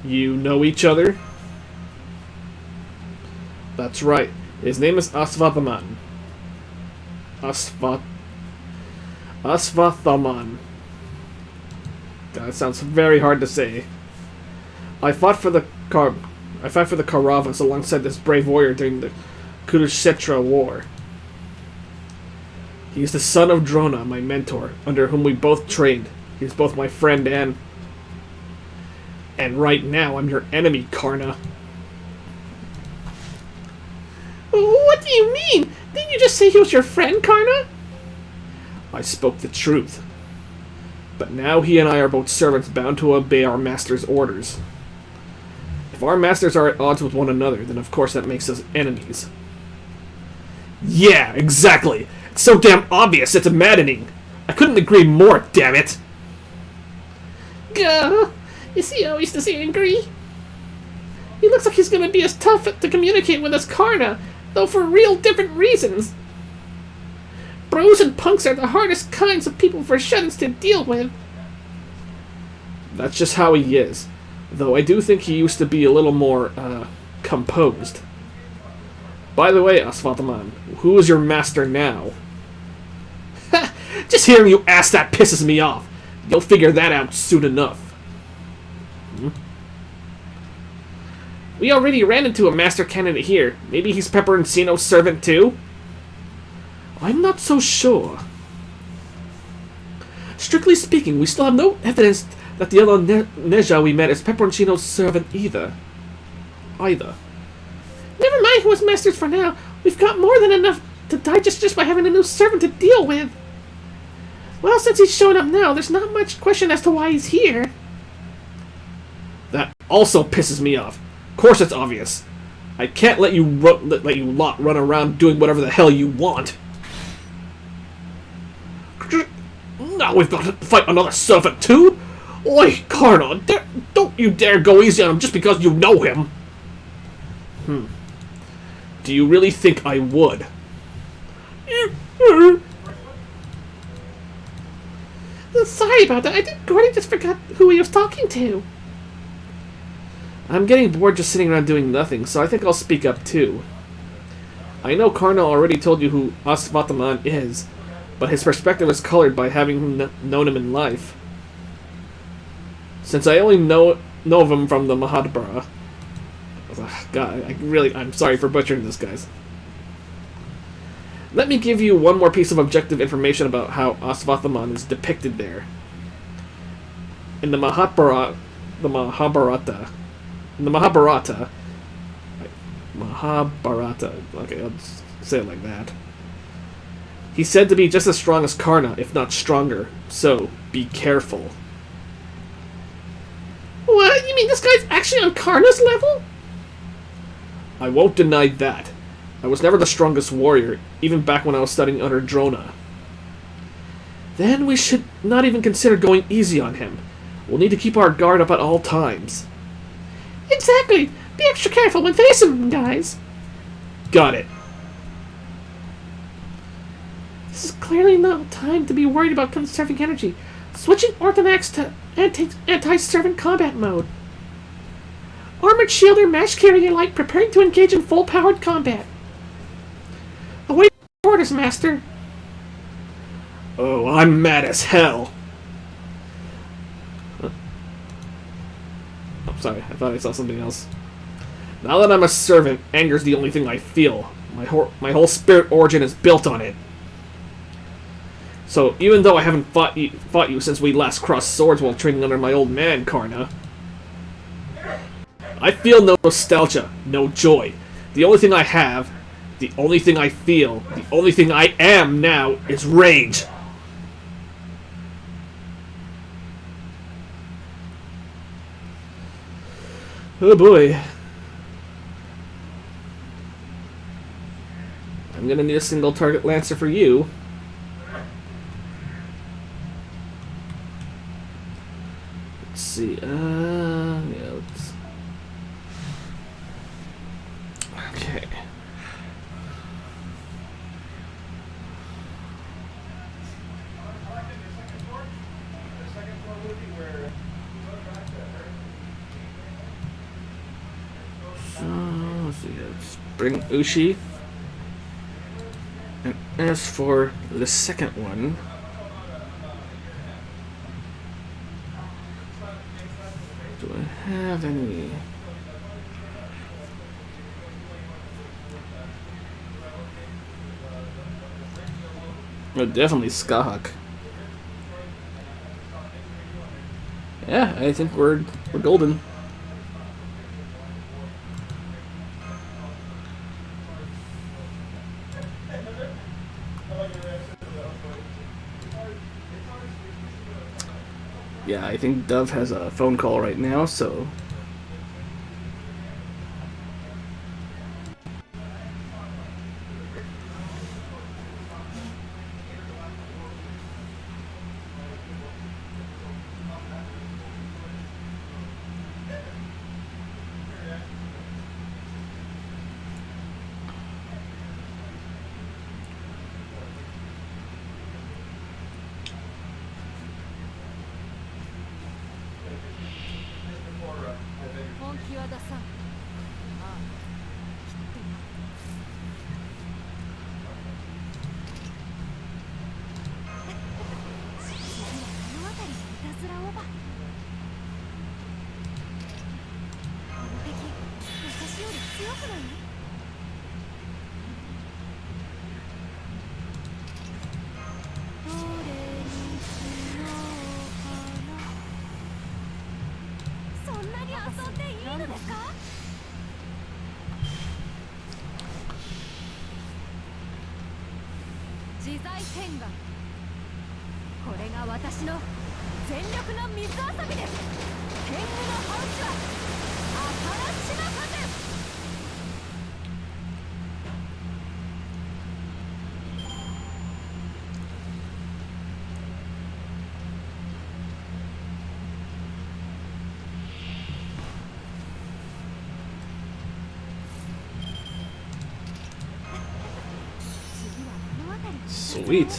You know each other? That's right. His name is Asvathaman. Asvathaman. God, that sounds very hard to say. I fought for the Kauravas alongside this brave warrior during the Yugakshetra war. He is the son of Drona, my mentor, under whom we both trained. He is both my friend and... right now, I'm your enemy, Karna. What do you mean? Didn't you just say he was your friend, Karna? I spoke the truth. But now he and I are both servants bound to obey our master's orders. If our masters are at odds with one another, then of course that makes us enemies. Yeah, exactly! It's so damn obvious, it's maddening! I couldn't agree more, damn it! Gah! Is he always this angry? He looks like he's gonna be as tough to communicate with as Karna, though for real different reasons. Bros and punks are the hardest kinds of people for Shuddens to deal with. That's just how he is. Though I do think he used to be a little more, composed. By the way, Asvathaman, who is your master now? Ha! Just hearing you ask that pisses me off. You'll figure that out soon enough. We already ran into a master candidate here. Maybe he's Pepper and Sino's servant too? I'm not so sure. Strictly speaking, we still have no evidence that the other ninja we met is Pepperoncino's servant either. Never mind who is masters for now. We've got more than enough to digest just by having a new servant to deal with. Well, since he's showing up now, there's not much question as to why he's here. That also pisses me off. Of course it's obvious. I can't let you lot run around doing whatever the hell you want. Now we've got to fight another servant too? Oi, Karna, don't you dare go easy on him just because you know him. Do you really think I would? Sorry about that. I think Gordy just forgot who he was talking to. I'm getting bored just sitting around doing nothing, so I think I'll speak up too. I know Karna already told you who Asvathaman is, but his perspective is colored by having known him in life. Since I only know of him from the Mahabharata. God, I'm sorry for butchering this, guys. Let me give you one more piece of objective information about how Asvathaman is depicted there. In the Mahabharata, okay, I'll just say it like that. He's said to be just as strong as Karna, if not stronger, so be careful. What? You mean this guy's actually on Karna's level? I won't deny that. I was never the strongest warrior, even back when I was studying under Drona. Then we should not even consider going easy on him. We'll need to keep our guard up at all times. Exactly. Be extra careful when facing him, guys. Got it. This is clearly no time to be worried about conserving energy. Switching Orthonax to anti-servant combat mode. Armored shielder, mash carrier light, preparing to engage in full-powered combat. Await orders, Master. Oh, I'm mad as hell. Oh, sorry, I thought I saw something else. Now that I'm a servant, anger's the only thing I feel. My whole spirit origin is built on it. So, even though I haven't fought you since we last crossed swords while training under my old man, Karna, I feel no nostalgia, no joy. The only thing I have, the only thing I feel, the only thing I am now is rage. Oh boy. I'm gonna need a single target lancer for you. Let's see, yeah, let's... Okay. So, let's see, let's bring Ushi. And as for the second one... Do I have any... Oh, definitely Skahak. Yeah, I think we're golden. Yeah, I think Dove has a phone call right now, so... 自在天眼。これが私の全力の水遊びです。天狗のハウスは新しの風。Sweet.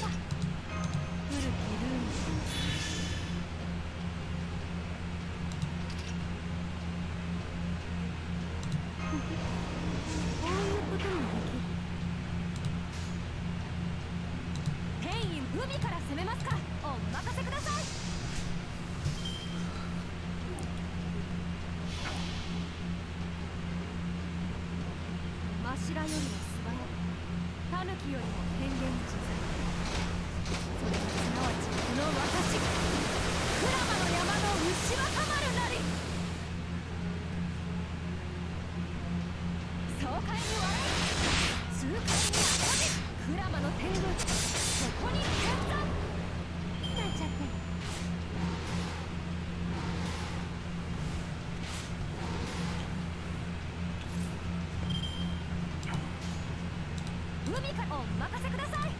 お任せください。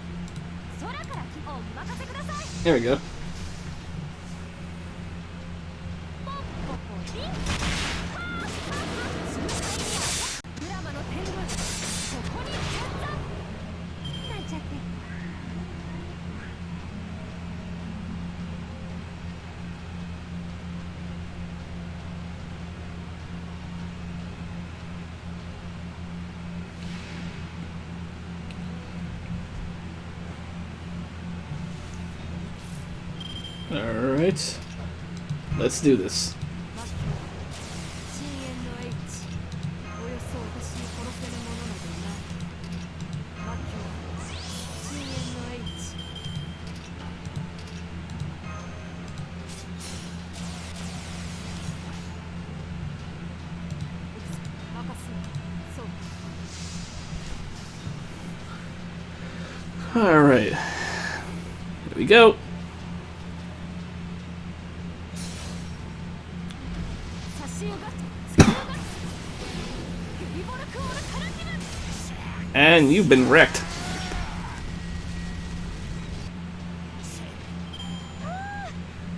空からお任せください。There we go. ポンポコリン。ドラマの天狗、そこに決断。なんちゃって。Alright. Let's do this. 深淵の英知、およそ私に殺せぬものなどない。魔境、深淵の英知。任すそう。Alright. Here we go. And you've been wrecked.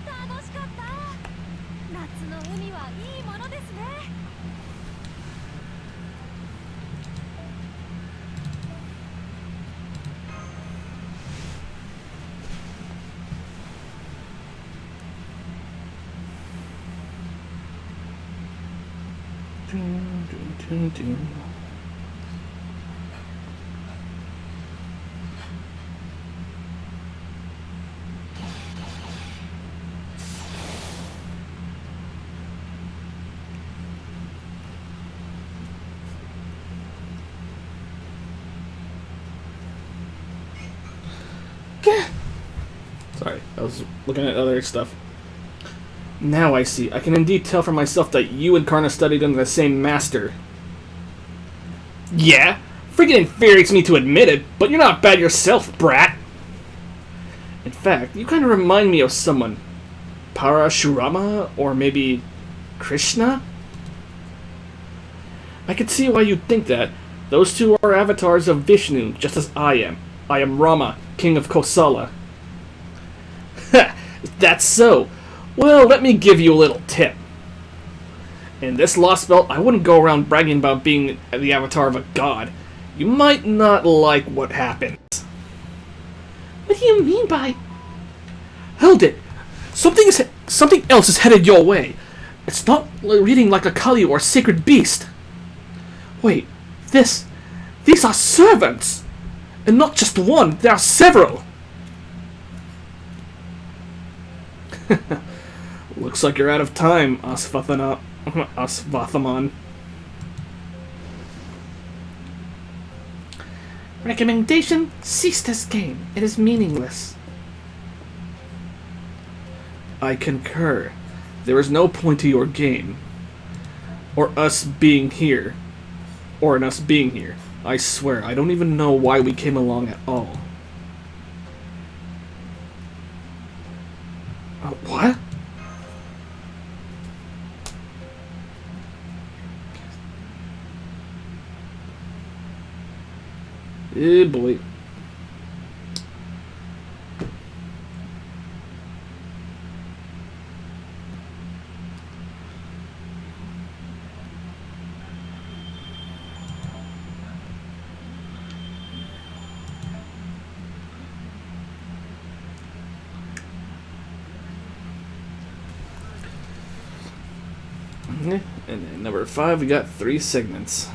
楽しかった。夏の海はいいものですね。Sorry, I was looking at other stuff. Now I see. I can indeed tell for myself that you and Karna studied under the same master. Yeah? Freaking infuriates me to admit it, but you're not bad yourself, brat! In fact, you kind of remind me of someone. Parashurama? Or maybe Krishna? I could see why you'd think that. Those two are avatars of Vishnu, just as I am. I am Rama, king of Kosala. Ha! That's so. Well, let me give you a little tip. In this Lostbelt, I wouldn't go around bragging about being the avatar of a god. You might not like what happens. What do you mean by... Hold it! Something else is headed your way. It's not reading like a Kali or a sacred beast. Wait, these are servants! And not just one, there are several! Looks like you're out of time, Asvathaman. Recommendation: cease this game. It is meaningless. I concur. There is no point to your game. Or us being here. I swear, I don't even know why we came along at all. What? Eh, boy. And then number 5, we got 3 segments.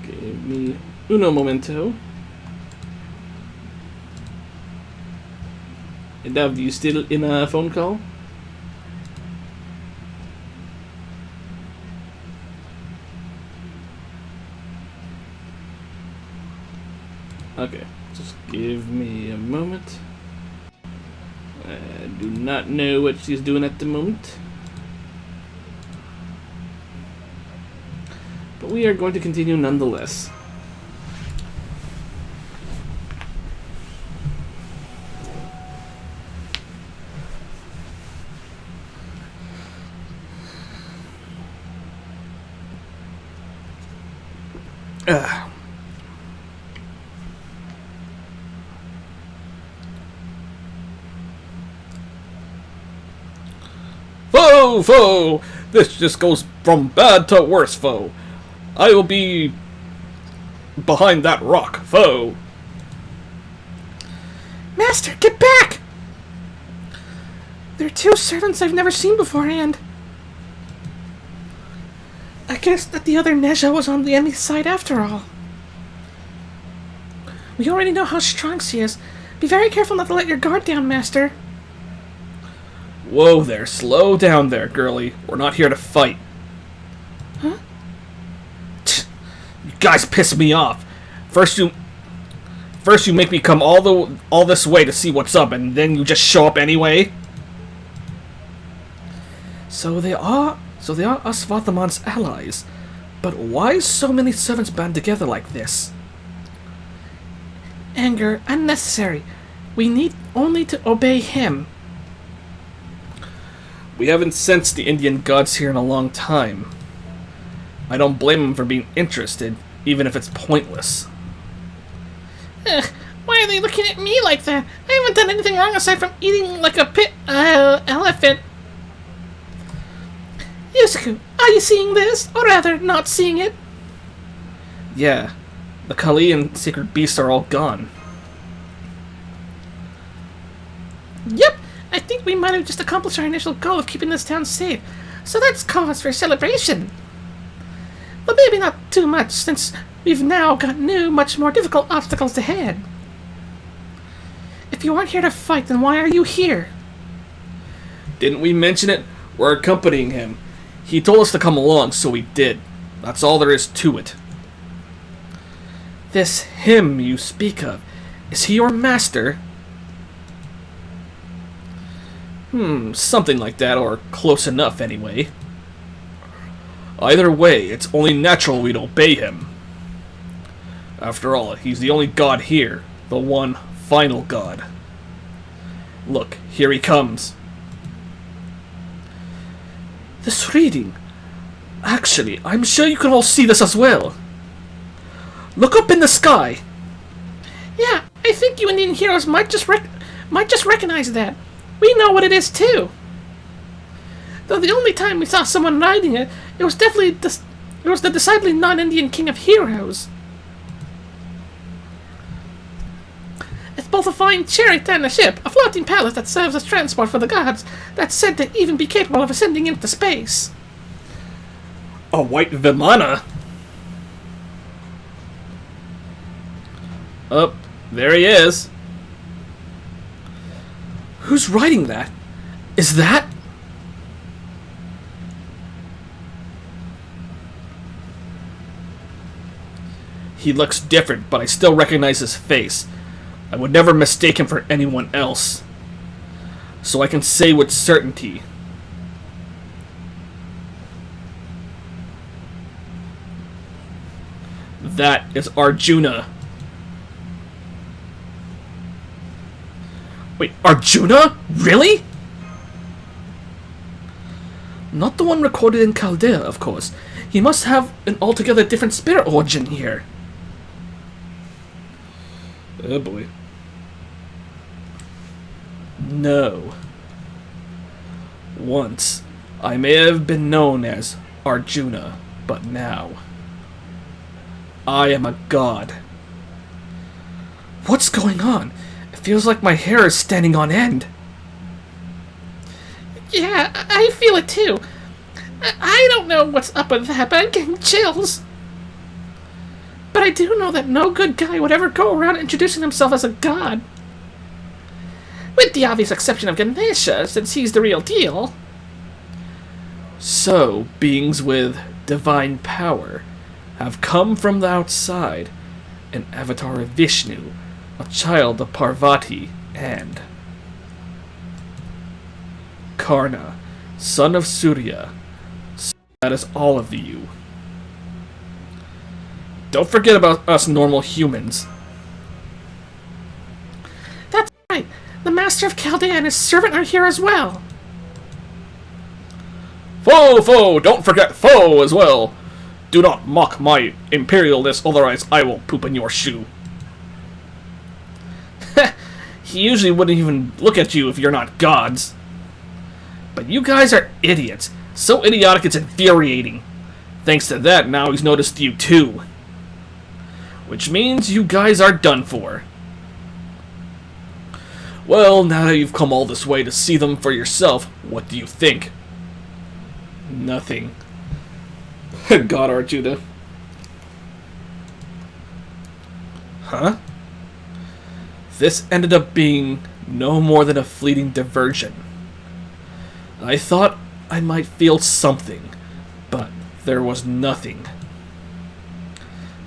Give me uno momento. And Dav, you still in a phone call? Okay, just give me a moment. I do not know what she's doing at the moment. But we are going to continue nonetheless. Foe! Foe! This just goes from bad to worse, foe. I will be behind that rock, foe. Master, get back! There are 2 servants I've never seen beforehand. I guess that the other Neja was on the enemy's side after all. We already know how strong she is. Be very careful not to let your guard down, Master. Whoa there, slow down there, girlie. We're not here to fight. Huh? You guys piss me off. First you make me come all this way to see what's up, and then you just show up anyway. So they are Asvathamon's allies. But why so many servants band together like this? Anger unnecessary. We need only to obey him. We haven't sensed the Indian gods here in a long time. I don't blame him for being interested, even if it's pointless. Why are they looking at me like that? I haven't done anything wrong aside from eating like a elephant. Yusaku, are you seeing this? Or rather, not seeing it? Yeah, the Kali and Sacred Beasts are all gone. Yep, I think we might have just accomplished our initial goal of keeping this town safe. So that's cause for celebration. But maybe not too much, since we've now got new, much more difficult obstacles ahead. If you aren't here to fight, then why are you here? Didn't we mention it? We're accompanying him. He told us to come along, so we did. That's all there is to it. This him you speak of, is he your master? Something like that, or close enough anyway. Either way, it's only natural we'd obey him. After all, he's the only god here, the one final god. Look, here he comes. This reading. Actually, I'm sure you can all see this as well. Look up in the sky. Yeah, I think you Indian heroes might just recognize that. We know what it is too. Though the only time we saw someone riding it, it was the decidedly non-Indian king of heroes. It's both a fine chariot and a ship, a floating palace that serves as transport for the gods, that's said to even be capable of ascending into space. A white Vimana? Oh, there he is. Who's riding that? Is that... He looks different, but I still recognize his face. I would never mistake him for anyone else. So I can say with certainty. That is Arjuna. Wait, Arjuna? Really? Not the one recorded in Chaldea, of course. He must have an altogether different spirit origin here. Oh boy. No. Once, I may have been known as Arjuna, but now, I am a god. What's going on? It feels like my hair is standing on end. Yeah, I feel it too. I don't know what's up with that, but I'm getting chills. But I do know that no good guy would ever go around introducing himself as a god. With the obvious exception of Ganesha, since he's the real deal. So, beings with divine power have come from the outside, an avatar of Vishnu, a child of Parvati, and Karna, son of Surya. So that is all of you. Don't forget about us normal humans. That's right. The Master of Chaldea and his servant are here as well. Foe! Don't forget foe as well! Do not mock my imperialness, otherwise I will poop in your shoe. He usually wouldn't even look at you if you're not gods. But you guys are idiots. So idiotic it's infuriating. Thanks to that, now he's noticed you too. Which means you guys are done for. Well, now that you've come all this way to see them for yourself, what do you think? Nothing. God, Arjuna. Huh? This ended up being no more than a fleeting diversion. I thought I might feel something, but there was nothing.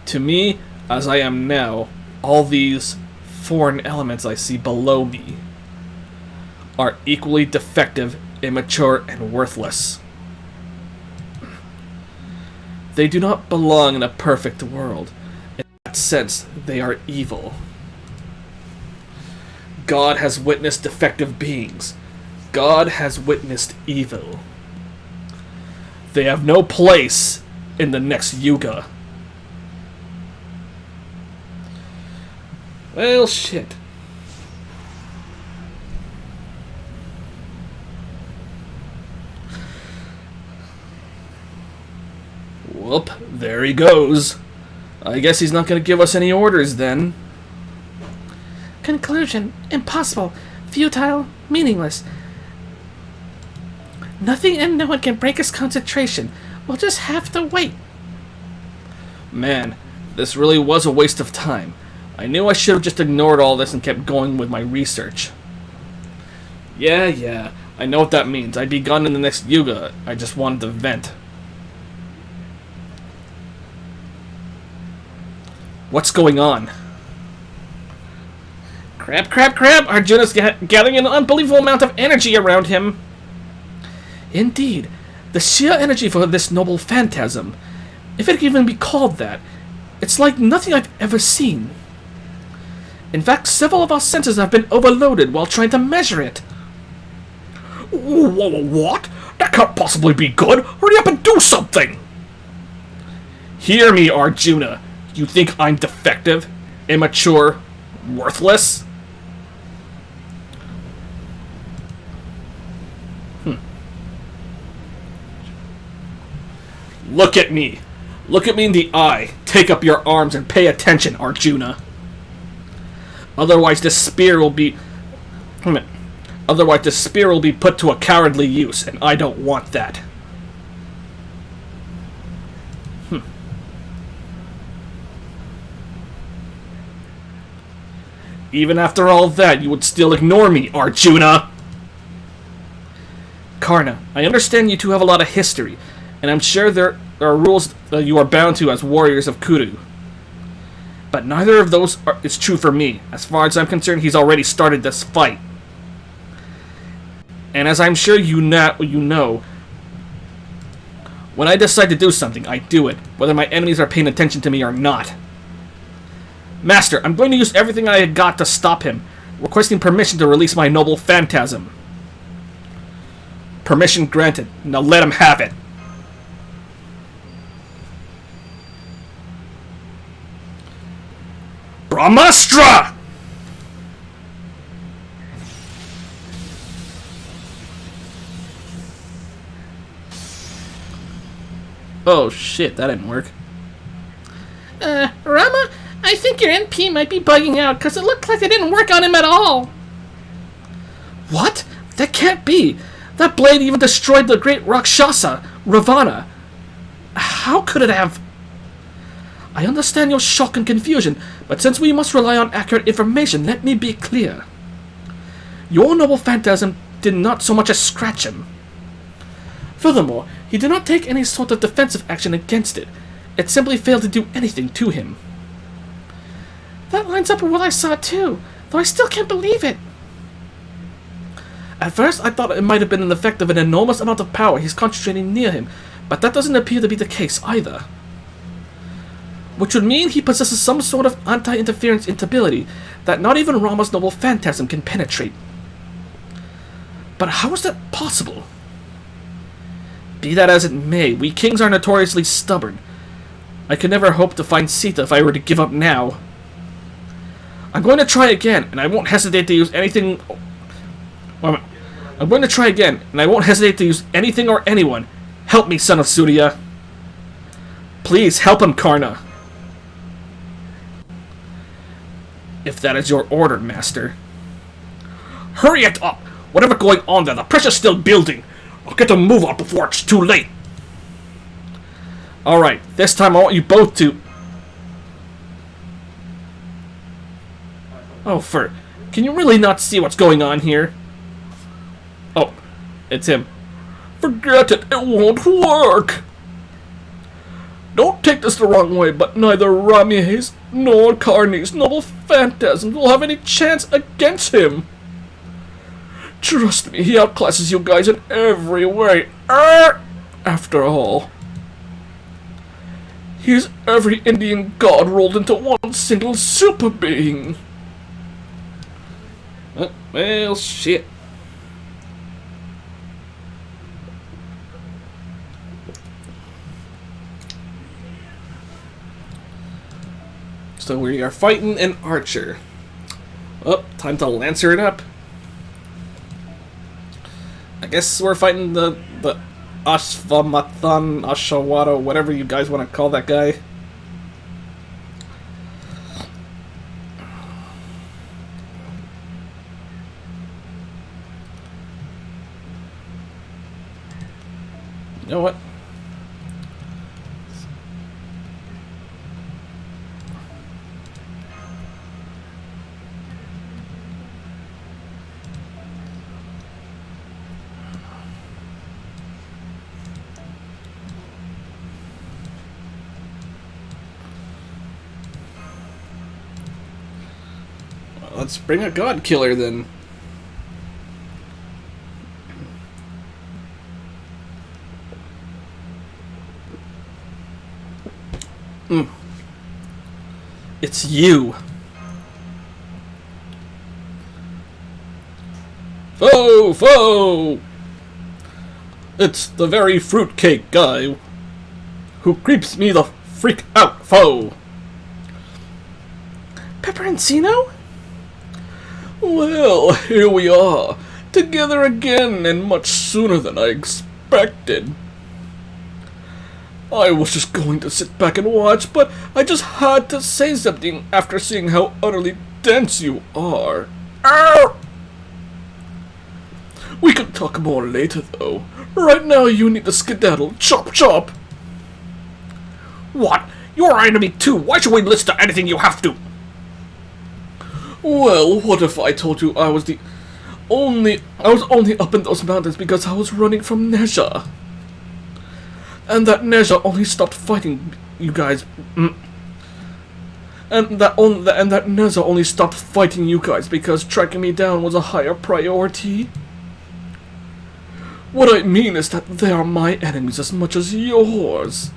To me, as I am now, all these foreign elements I see below me are equally defective, immature, and worthless. They do not belong in a perfect world. In that sense, they are evil. God has witnessed defective beings. God has witnessed evil. They have no place in the next Yuga. Well, shit. Whoop, there he goes. I guess he's not going to give us any orders then. Conclusion. Impossible. Futile. Meaningless. Nothing and no one can break his concentration. We'll just have to wait. Man, this really was a waste of time. I knew I should have just ignored all this and kept going with my research. Yeah, I know what that means. I'd be gone in the next Yuga. I just wanted to vent. What's going on? Crap. Arjuna's gathering an unbelievable amount of energy around him. Indeed. The sheer energy for this noble phantasm, if it can even be called that, it's like nothing I've ever seen. In fact, several of our senses have been overloaded while trying to measure it. What? That can't possibly be good. Hurry up and do something! Hear me, Arjuna. You think I'm defective, immature, worthless? Look at me. Look at me in the eye. Take up your arms and pay attention, Arjuna. Otherwise, this spear will be... Otherwise, the spear will be put to a cowardly use, and I don't want that. Even after all that, you would still ignore me, Arjuna! Karna, I understand you two have a lot of history, and I'm sure there are rules that you are bound to as warriors of Kuru. But neither of those is true for me. As far as I'm concerned, he's already started this fight. And as I'm sure you know, when I decide to do something, I do it. whether my enemies are paying attention to me or not. Master, I'm going to use everything I got to stop him, requesting permission to release my noble phantasm. Permission granted. Now let him have it. Brahmastra! Oh shit, that didn't work. Rama, I think your NP might be bugging out, because it looked like it didn't work on him at all. What? That can't be! That blade even destroyed the great Rakshasa, Ravana. How could it have? I understand your shock and confusion, but since we must rely on accurate information, let me be clear. Your noble phantasm did not so much as scratch him. Furthermore, he did not take any sort of defensive action against it. It simply failed to do anything to him. That lines up with what I saw too, though I still can't believe it. At first, I thought it might have been an effect of an enormous amount of power he's concentrating near him, but that doesn't appear to be the case either. Which would mean he possesses some sort of anti-interference ability that not even Rama's noble phantasm can penetrate. But how is that possible? Be that as it may, we kings are notoriously stubborn. I could never hope to find Sita if I were to give up now. I'm going to try again, and I won't hesitate to use anything... I'm going to try again, and I won't hesitate to use anything or anyone. Help me, son of Surya. Please, help him, Karna. If that is your order, Master. Hurry it up! Whatever going on there, the pressure's still building. I'll get a move on before it's too late. Alright, this time I want you both to... Oh, can you really not see what's going on here? Oh, it's him. Forget it, it won't work! Don't take this the wrong way, but neither Rami's nor Karni's noble phantasms will have any chance against him. Trust me, he outclasses you guys in every way. After all, he's every Indian god rolled into one single super being. Well, shit. So we are fighting an archer. Oh, time to lancer it up. I guess we're fighting the Ashvamathan, Ashawada, whatever you guys want to call that guy. You know what? Let's bring a god killer then. It's you. Foe, foe! It's the very fruitcake guy who creeps me the freak out, foe. Peperoncino? Well, here we are, together again, and much sooner than I expected. I was just going to sit back and watch, but I just had to say something after seeing how utterly dense you are. Ow! We can talk more later, though. Right now, you need to skedaddle. Chop, chop! What? You're our enemy too. Why should we listen to anything you have to? Well, what if I told you I was only up in those mountains because I was running from Neja? And that Neja only stopped fighting you guys. And that Neja only stopped fighting you guys because tracking me down was a higher priority. What I mean is that they are my enemies as much as yours.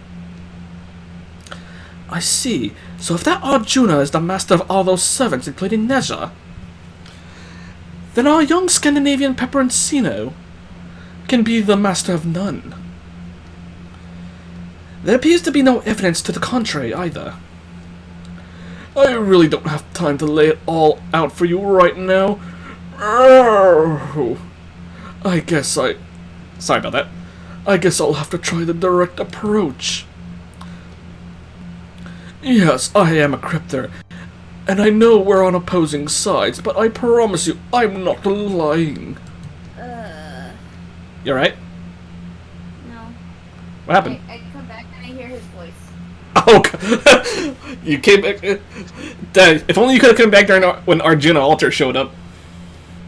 I see. So if that Arjuna is the master of all those servants, including Neja, then our young Scandinavian Peperoncino can be the master of none. There appears to be no evidence to the contrary either. I really don't have time to lay it all out for you right now. Sorry about that. I guess I'll have to try the direct approach. Yes, I am a crypter, and I know we're on opposing sides, but I promise you, I'm not lying. You alright? No. What happened? I come back and I hear his voice. Oh, you came back. Dad, if only you could have come back during when Arjuna Alter showed up.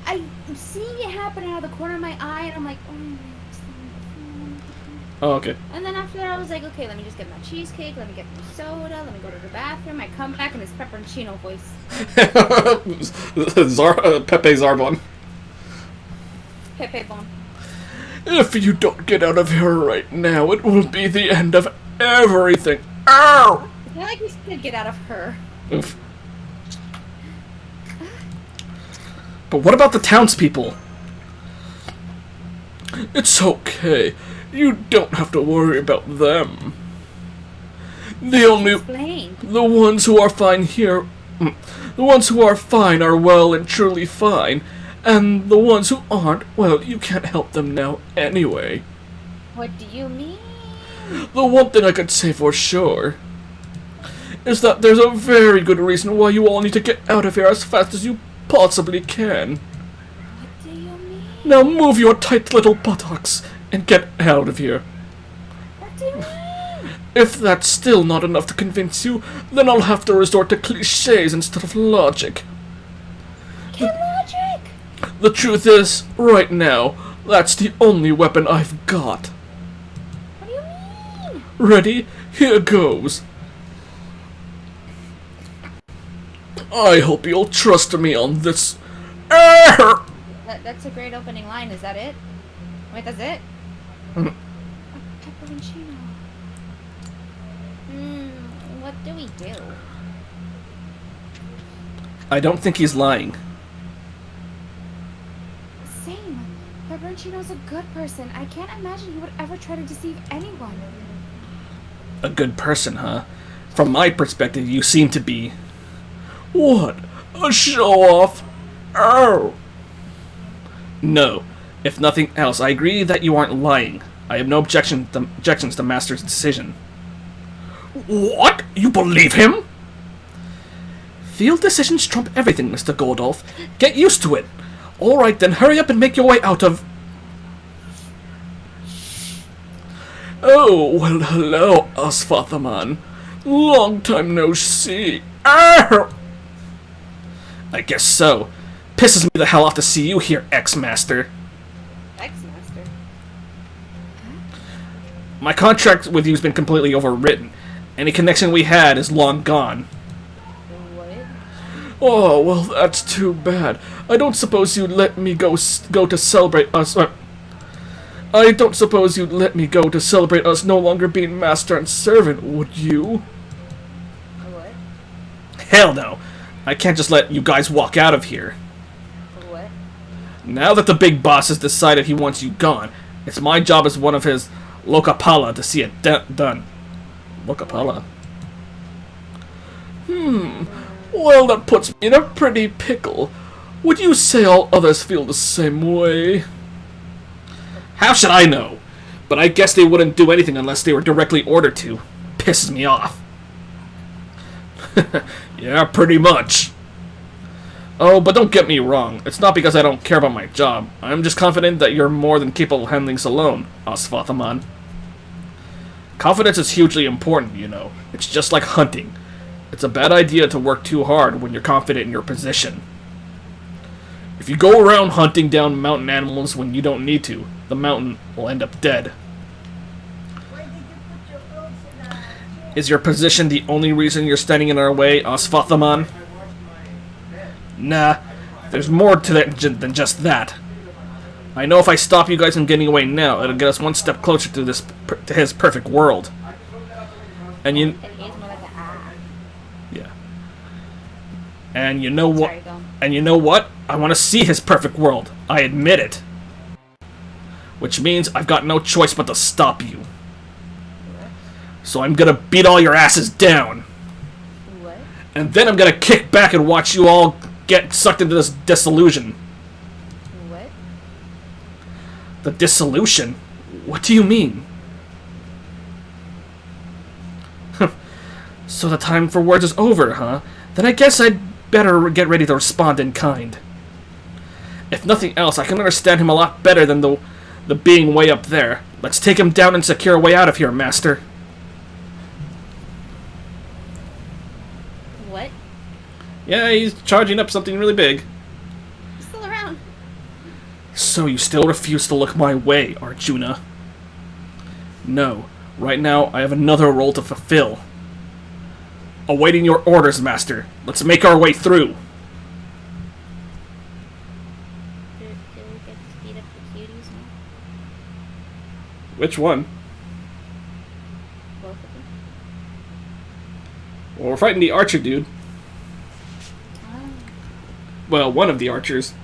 I'm seeing it happen out of the corner of my eye, and I'm like, Oh, okay. And then after that, I was like, okay, let me just get my cheesecake, let me get my soda, let me go to the bathroom. I come back and it's Pepperoncino voice. Pepe Zarbon. Pepe Bon. If you don't get out of here right now, it will be the end of everything. Ow! I feel like we should get out of her. Oof. But what about the townspeople? It's okay. You don't have to worry about them. Explain. The ones who are fine here, the ones who are fine are well and truly fine, and the ones who aren't, well, you can't help them now anyway. What do you mean? The one thing I could say for sure is that there's a very good reason why you all need to get out of here as fast as you possibly can. What do you mean? Now move your tight little buttocks and get out of here. What do you mean? If that's still not enough to convince you, then I'll have to resort to cliches instead of logic. Logic? The truth is, right now, that's the only weapon I've got. What do you mean? Ready? Here goes. I hope you'll trust me on this. That's a great opening line. Is that it? Wait, that's it? Pepperoncino. What do we do? I don't think he's lying. same. Pepperoncino's a good person. I can't imagine he would ever try to deceive anyone. A good person, huh? From my perspective, you seem to be... What? A show-off? Oh! No. If nothing else, I agree that you aren't lying. I have no objections to Master's decision. What? You believe him? Field decisions trump everything, Mr. Goldolf. Get used to it. Alright then, hurry up and make your way out of... Oh, well, hello, Asfathaman. Long time no see. Arr! I guess so. Pisses me the hell off to see you here, Ex-Master. Ex-Master? My contract with you's been completely overwritten. Any connection we had is long gone. What? Oh, well, that's too bad. I don't suppose you'd let me go to celebrate us... I don't suppose you'd let me go to celebrate us no longer being master and servant, would you? What? Hell no. I can't just let you guys walk out of here. What? Now that the big boss has decided he wants you gone, it's my job as one of his Lokapala to see it done. Lokapala? Well, that puts me in a pretty pickle. Would you say all others feel the same way? How should I know? But I guess they wouldn't do anything unless they were directly ordered to. Pisses me off. Yeah, pretty much. Oh, but don't get me wrong. It's not because I don't care about my job. I'm just confident that you're more than capable of handling this alone, Asfathaman. Confidence is hugely important, you know. It's just like hunting. It's a bad idea to work too hard when you're confident in your position. If you go around hunting down mountain animals when you don't need to, the mountain will end up dead. Is your position the only reason you're standing in our way, Asfathaman? Nah, there's more to that than just that. I know if I stop you guys from getting away now, it'll get us one step closer to his perfect world. And you... He's more like an And you know what? Sorry, go on. And you know what? I want to see his perfect world. I admit it. Which means I've got no choice but to stop you. So I'm gonna beat all your asses down. What? And then I'm gonna kick back and watch you all get sucked into this disillusion. What? The dissolution? What do you mean? So the time for words is over, huh? Then I guess I'd better get ready to respond in kind. If nothing else, I can understand him a lot better than the being way up there. Let's take him down and secure a way out of here, Master. What? Yeah, he's charging up something really big. He's still around. So you still refuse to look my way, Arjuna? No. Right now, I have another role to fulfill. Awaiting your orders, Master. Let's make our way through. Do we get to beat up the cuties now? Which one? Both of them? Well, we're fighting the archer dude. Oh. Well, one of the archers.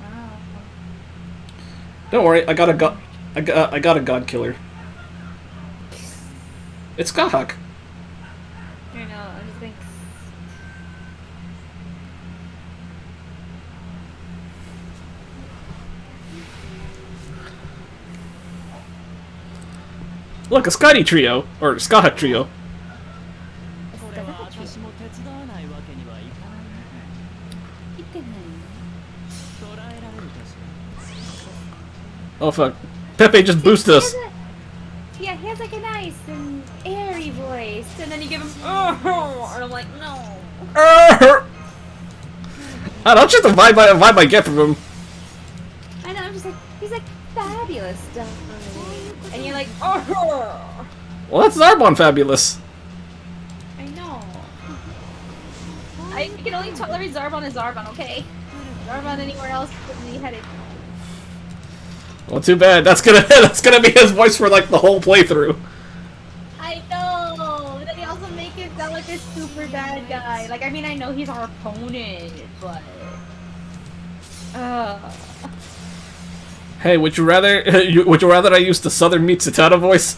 Oh. Don't worry, I got a god killer. It's Gahak. I don't know, I just think... Look, a Scotty trio or Skahak trio. これは私も手伝わないわけにはいかないね。言ってない。捕らえられるかし Oh fuck, Pepe just boosted us. Yeah, he has like a nice and airy voice, and then you give him Oh, and I'm like, no. I don't just the vibe I get from him. I know, I'm just like, he's like fabulous stuff. And you're like, oh. Well, that's Zarbon fabulous. I know. I can only tolerate Zarbon as Zarbon, okay? Zarbon anywhere else gives me a headache. Well, too bad. That's gonna be his voice for like the whole playthrough. I know! And then they also make it sound like a super bad guy. Like, I mean, I know he's our opponent, but... Hey, would you rather I use the Southern Mitsutata voice?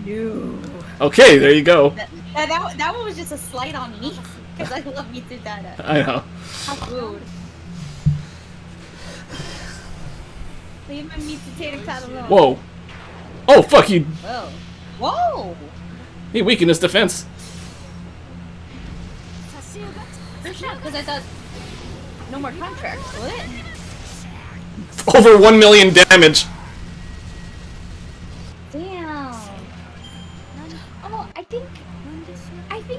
No. Okay, there you go. That one was just a slight on me, because I love Mitsutata. I know. How rude. Leave my Mitsutata alone. Whoa. Oh fuck, he Whoa. Whoa! weakened his defense. For sure, because I thought... No more contracts, what? Over 1 million damage. Damn. Oh, I think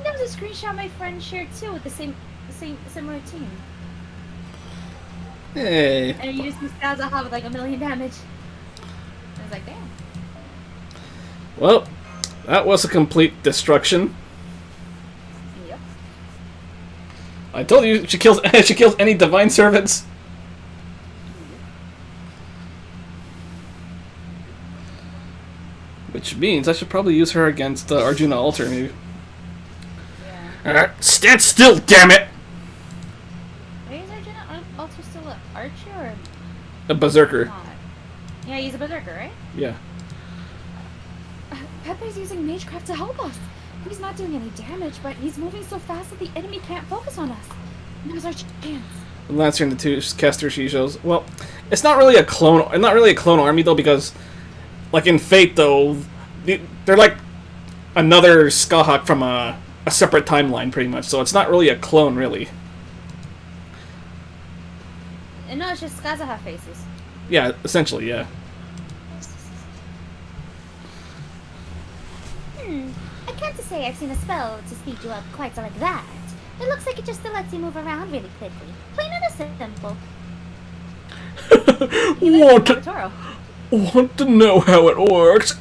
that was a screenshot my friend shared too with the same routine. Hey. And you just see Skazaha with like 1 million damage. I was like, damn. Well, that was a complete destruction. Yep. I told you she kills any divine servants. Which means I should probably use her against Arjuna Alter, maybe. Yeah. Stand still, damn it! Wait, is Arjuna Alter still an archer or A berserker. not? Yeah, he's a berserker, right? Yeah. Pepe's using Magecraft to help us. He's not doing any damage, but he's moving so fast that the enemy can't focus on us. Now's our chance. Lancer and the two caster she shows. Well, it's not really a clone. Not really a clone army though, because, like in Fate though, they're like another Skahak from a separate timeline, pretty much. So it's not really a clone, really. And no, it's just Skazaha faces. Yeah, essentially, yeah. I can't say I've seen a spell to speed you up quite like that. It looks like it just lets you move around really quickly. Plain and simple. Toro. Want to know how it works?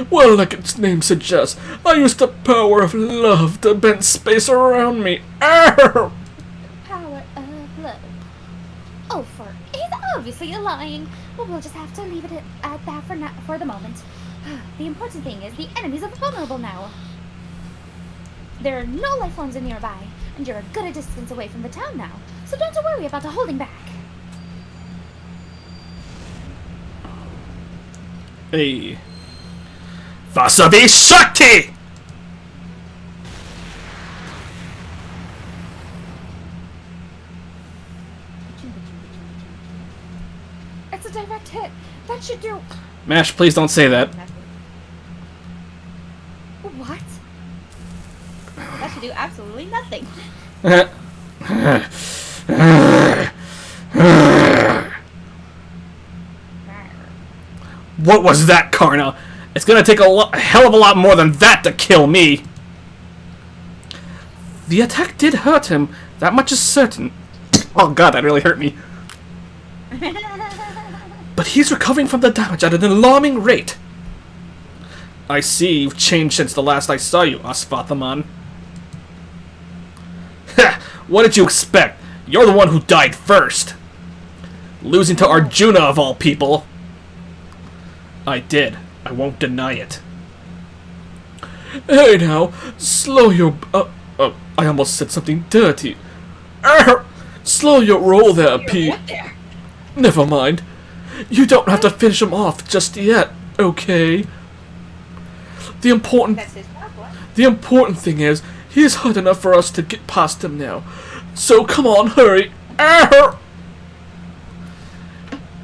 Well, like its name suggests, I use the power of love to bend space around me. Power of love. Oh, he's obviously lying. Well, we'll just have to leave it at that for the moment. The important thing is the enemies are vulnerable now. There are no life forms in nearby, and you're a good distance away from the town now, so don't worry about the holding back. Hey. Wasabi Shakti! It's a direct hit. That should do... Mash, please don't say that. What? That should do absolutely nothing. What was that, Karna? It's gonna take a hell of a lot more than that to kill me. The attack did hurt him. That much is certain. Oh god, that really hurt me. But he's recovering from the damage at an alarming rate. I see you've changed since the last I saw you, Asvathaman. Ha! What did you expect? You're the one who died first. Losing to Arjuna of all people. I did. I won't deny it. Hey now, slow your... I almost said something dirty. Slow your roll there, P. Never mind. You don't have to finish him off just yet, okay? The important thing is, he's hurt enough for us to get past him now. So come on, hurry.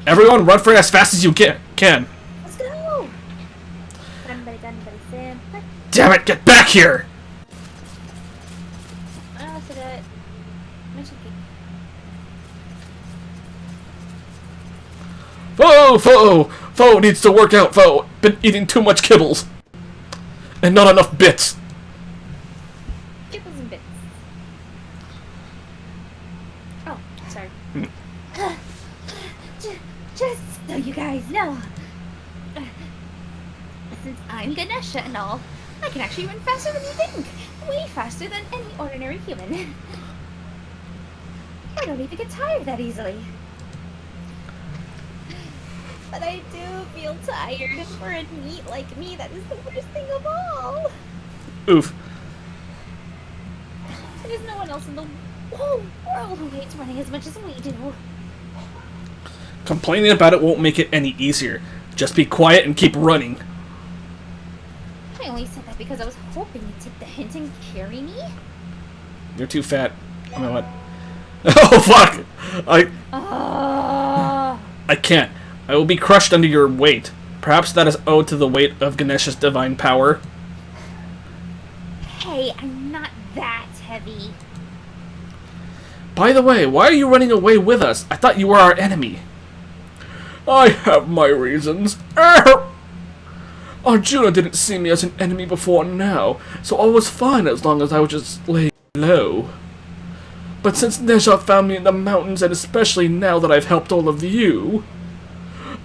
Everyone, run for it as fast as you can. Let's go! Damn it, get back here! Foe needs to work out, Foe. Been eating too much kibbles. And not enough bits. Kibbles and bits. Oh, sorry. Just so you guys know, since I'm Ganesha and all, I can actually run faster than you think. Way faster than any ordinary human. I don't even get tired that easily. But I do feel tired. For a NEET like me, that is the worst thing of all. Oof. There's no one else in the whole world who hates running as much as we do. Complaining about it won't make it any easier. Just be quiet and keep running. I only said that because I was hoping you'd take the hint and carry me. You're too fat. You know what? Oh, fuck! I can't. I will be crushed under your weight. Perhaps that is owed to the weight of Ganesha's divine power. Hey, I'm not that heavy. By the way, why are you running away with us? I thought you were our enemy. I have my reasons. Arjuna didn't see me as an enemy before now, so I was fine as long as I was just laying low. But since Neja found me in the mountains, and especially now that I've helped all of you,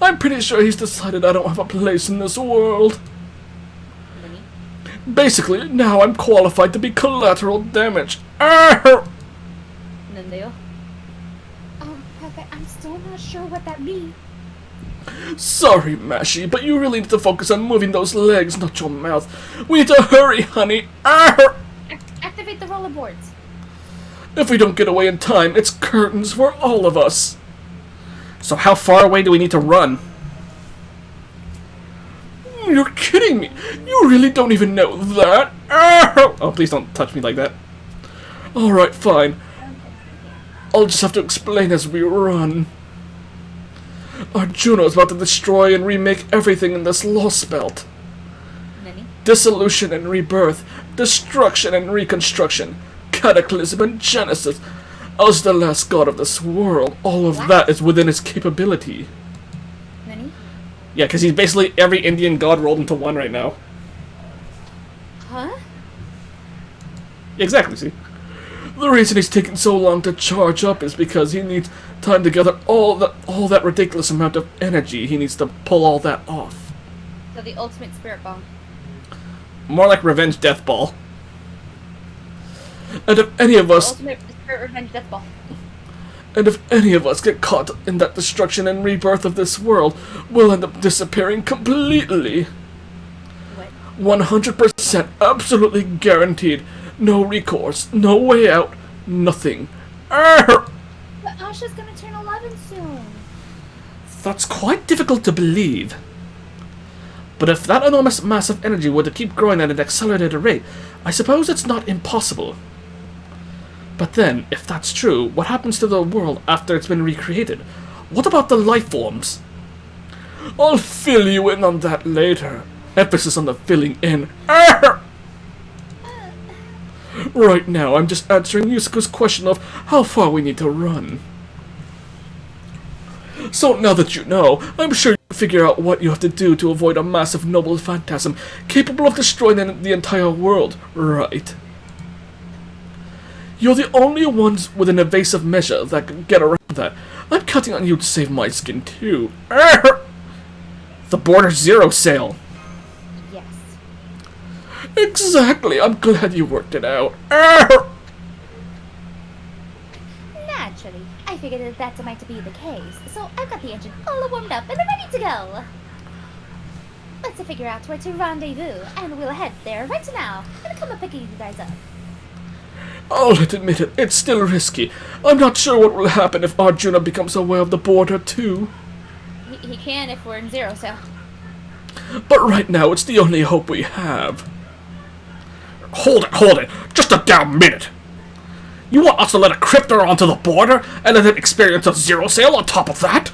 I'm pretty sure he's decided I don't have a place in this world. Basically, now I'm qualified to be collateral damage. Oh, Pepe, I'm still not sure what that means. Sorry, Mashi, but you really need to focus on moving those legs, not your mouth. We need to hurry, honey. Activate the rollerboards. If we don't get away in time, it's curtains for all of us. So how far away do we need to run? You're kidding me. You really don't even know that. Oh, please don't touch me like that. Alright, fine. I'll just have to explain as we run. Arjuna is about to destroy and remake everything in this Lostbelt. Dissolution and rebirth, destruction and reconstruction, cataclysm and genesis. As the last god of this world, all of that is within his capability. Yeah, because he's basically every Indian god rolled into one right now. Huh? Exactly, see? The reason he's taking so long to charge up is because he needs time to gather all that ridiculous amount of energy. He needs to pull all that off. So the ultimate spirit bomb. More like revenge death ball. And if any of us... Ultimate spirit revenge death ball. And if any of us get caught in that destruction and rebirth of this world, we'll end up disappearing completely. What? 100% absolutely guaranteed. No recourse, no way out, nothing. Arr! But Asha's gonna turn 11 soon. That's quite difficult to believe. But if that enormous mass of energy were to keep growing at an accelerated rate, I suppose it's not impossible. But then, if that's true, what happens to the world after it's been recreated? What about the life forms? I'll fill you in on that later. Emphasis on the filling in. Arr! Right now, I'm just answering Yusaku's question of how far we need to run. So now that you know, I'm sure you'll figure out what you have to do to avoid a massive noble phantasm capable of destroying the entire world, right? You're the only ones with an evasive measure that can get around that. I'm counting on you to save my skin too. Arr! The Border Zero sale. Yes. Exactly, I'm glad you worked it out. Arr! Naturally, I figured that might be the case, so I've got the engine all warmed up and ready to go. Let's figure out where to rendezvous, and we'll head there right now, and come pick you guys up. I'll admit it, it's still risky. I'm not sure what will happen if Arjuna becomes aware of the border too. He can if we're in zero, so... But right now, it's the only hope we have. Hold it, just a damn minute. You want us to let a cryptor onto the border and let him experience a zero sale on top of that?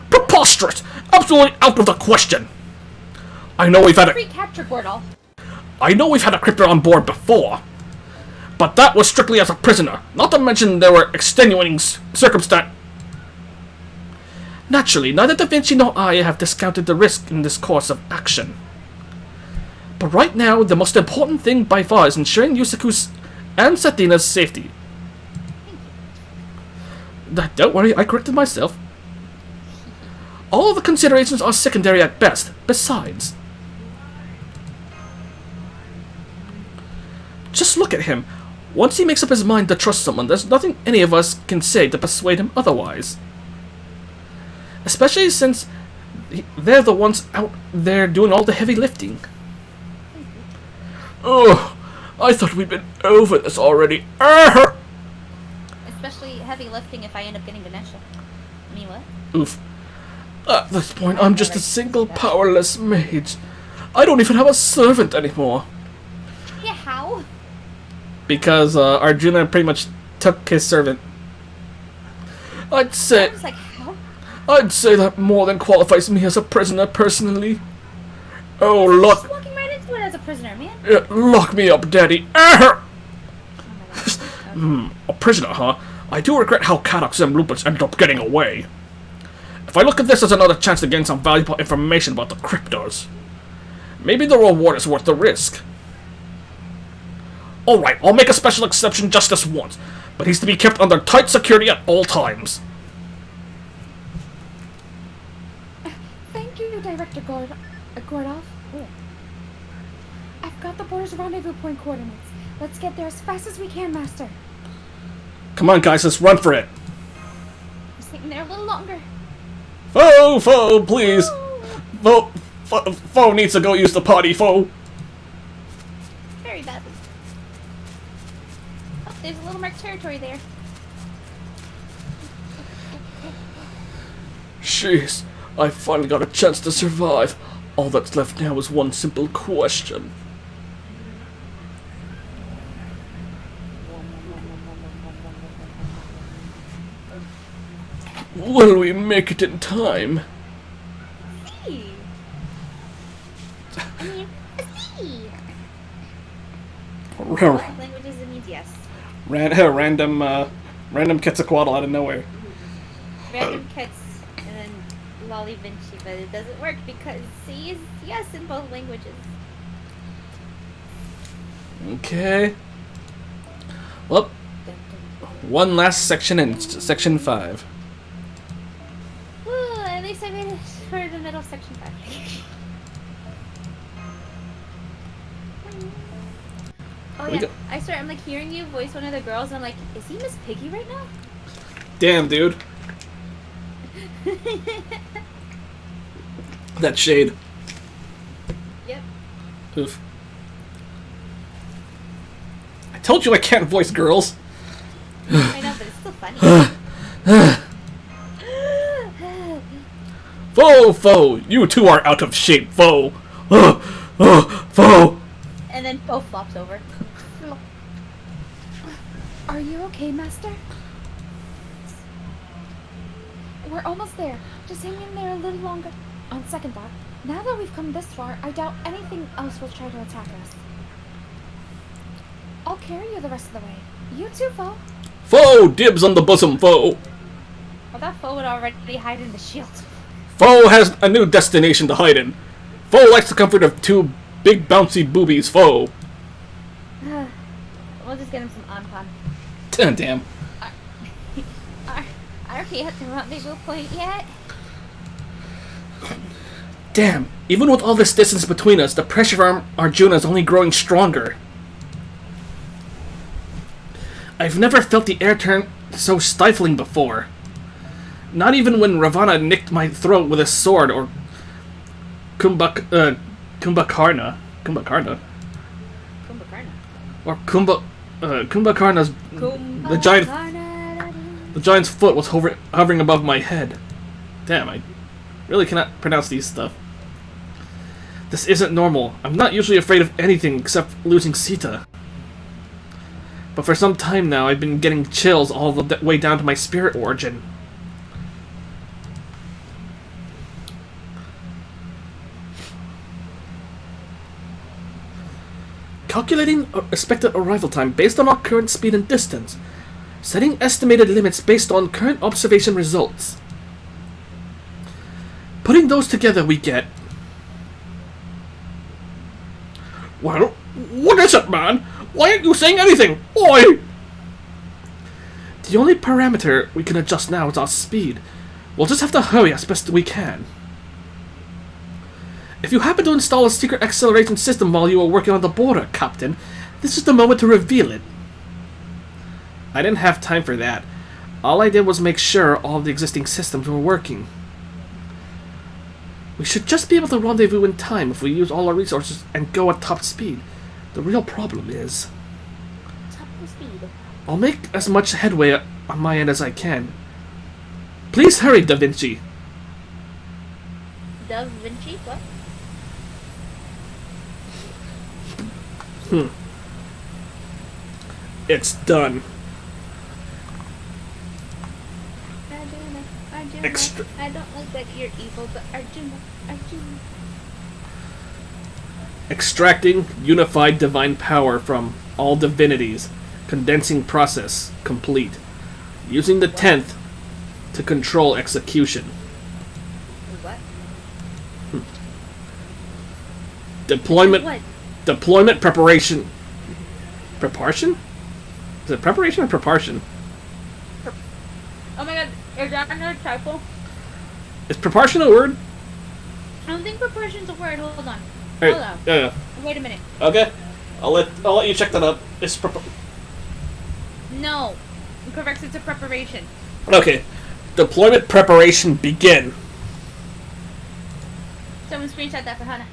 Preposterous! Absolutely out of the question. I know we've had Free capture portal. I know we've had a cryptor on board before, but that was strictly as a prisoner. Not to mention there were extenuating circumstances. Naturally, neither Da Vinci nor I have discounted the risk in this course of action. But right now, the most important thing by far is ensuring Yusaku's and Satina's safety. Don't worry, I corrected myself. All of the considerations are secondary at best. Besides, just look at him. Once he makes up his mind to trust someone, there's nothing any of us can say to persuade him otherwise. Especially since they're the ones out there doing all the heavy lifting. Oh, I thought we'd been over this already. Arr! Especially heavy lifting if I end up getting dementia. I mean, what? Oof. At this point, I'm just a single powerless mage. I don't even have a servant anymore. Yeah, how? Because Arjuna pretty much took his servant. I was like, how? I'd say that more than qualifies me as a prisoner personally. Oh, look. Just walking right into it as a prisoner, man. Lock me up, Daddy. Arr! Oh my God. A prisoner, huh? I do regret how Kadox and Lupus ended up getting away. If I look at this as another chance to gain some valuable information about the cryptos, maybe the reward is worth the risk. Alright, I'll make a special exception just this once, but he's to be kept under tight security at all times. Thank you, Director Gordoff. Oh. I've got the border's rendezvous point coordinates. Let's get there as fast as we can, Master. Come on, guys, let's run for it. We're sitting there a little longer. Foe, please. Foe needs to go use the potty, Foe. Very badly. Oh, there's a little marked territory there. Jeez, I finally got a chance to survive. All that's left now is one simple question. Will we make it in time? See. I mean, see. Languages it means yes. Random Quetzalcoatl out of nowhere. Random cuts and then Lolly Vinci, but it doesn't work because C is yes in both languages. Okay. Well, one last section in section 5. Woo, at least I made it for the middle of section 5. Oh yeah, I'm like hearing you voice one of the girls and I'm like, is he Miss Piggy right now? Damn, dude. That shade. Yep. Oof. Told you I can't voice girls. I know, but it's still funny. Foe, you two are out of shape, Foe. Foe. And then Poe flops over. Are you okay, Master? We're almost there. Just hang in there a little longer. On second thought, now that we've come this far, I doubt anything else will try to attack us. I'll carry you the rest of the way. You too, Foe. Foe, dibs on the bosom, Foe. I thought Poe would already hide in the shield. Foe has a new destination to hide in. Foe likes the comfort of two big bouncy boobies, Foe. We'll just get him some Anpan. Damn. Are we at the rendezvous point yet? Damn. Even with all this distance between us, the pressure from Arjuna is only growing stronger. I've never felt the air turn so stifling before. Not even when Ravana nicked my throat with a sword, or Kumbhakarna, Kumbhakarna. or Kumbhakarna's the giant's foot was hovering above my head. Damn, I really cannot pronounce these stuff. This isn't normal. I'm not usually afraid of anything except losing Sita. But for some time now, I've been getting chills all the way down to my spirit origin. Calculating expected arrival time based on our current speed and distance. Setting estimated limits based on current observation results. Putting those together, we get... Well, what is it, man? Why aren't you saying anything? Oi! The only parameter we can adjust now is our speed. We'll just have to hurry as best we can. If you happen to install a secret acceleration system while you were working on the border, Captain, this is the moment to reveal it. I didn't have time for that. All I did was make sure all the existing systems were working. We should just be able to rendezvous in time if we use all our resources and go at top speed. The real problem is... Top speed. I'll make as much headway on my end as I can. Please hurry, Da Vinci. Da Vinci? What? It's done. Arjuna. I don't like that you're evil, but Arjuna. Extracting unified divine power from all divinities. Condensing process complete. Using the 10th to control execution. What? Deployment. What? Deployment preparation. Preparation? Is it preparation or preparation? Oh my god, is that another typo? Is preparation a word? I don't think proportion's a word. Hold on. Alright, Hold on. yeah. Wait a minute. Okay. I'll let you check that up. It's No. Correct, it's a preparation. Okay. Deployment preparation begin. Someone screenshot that for Hana.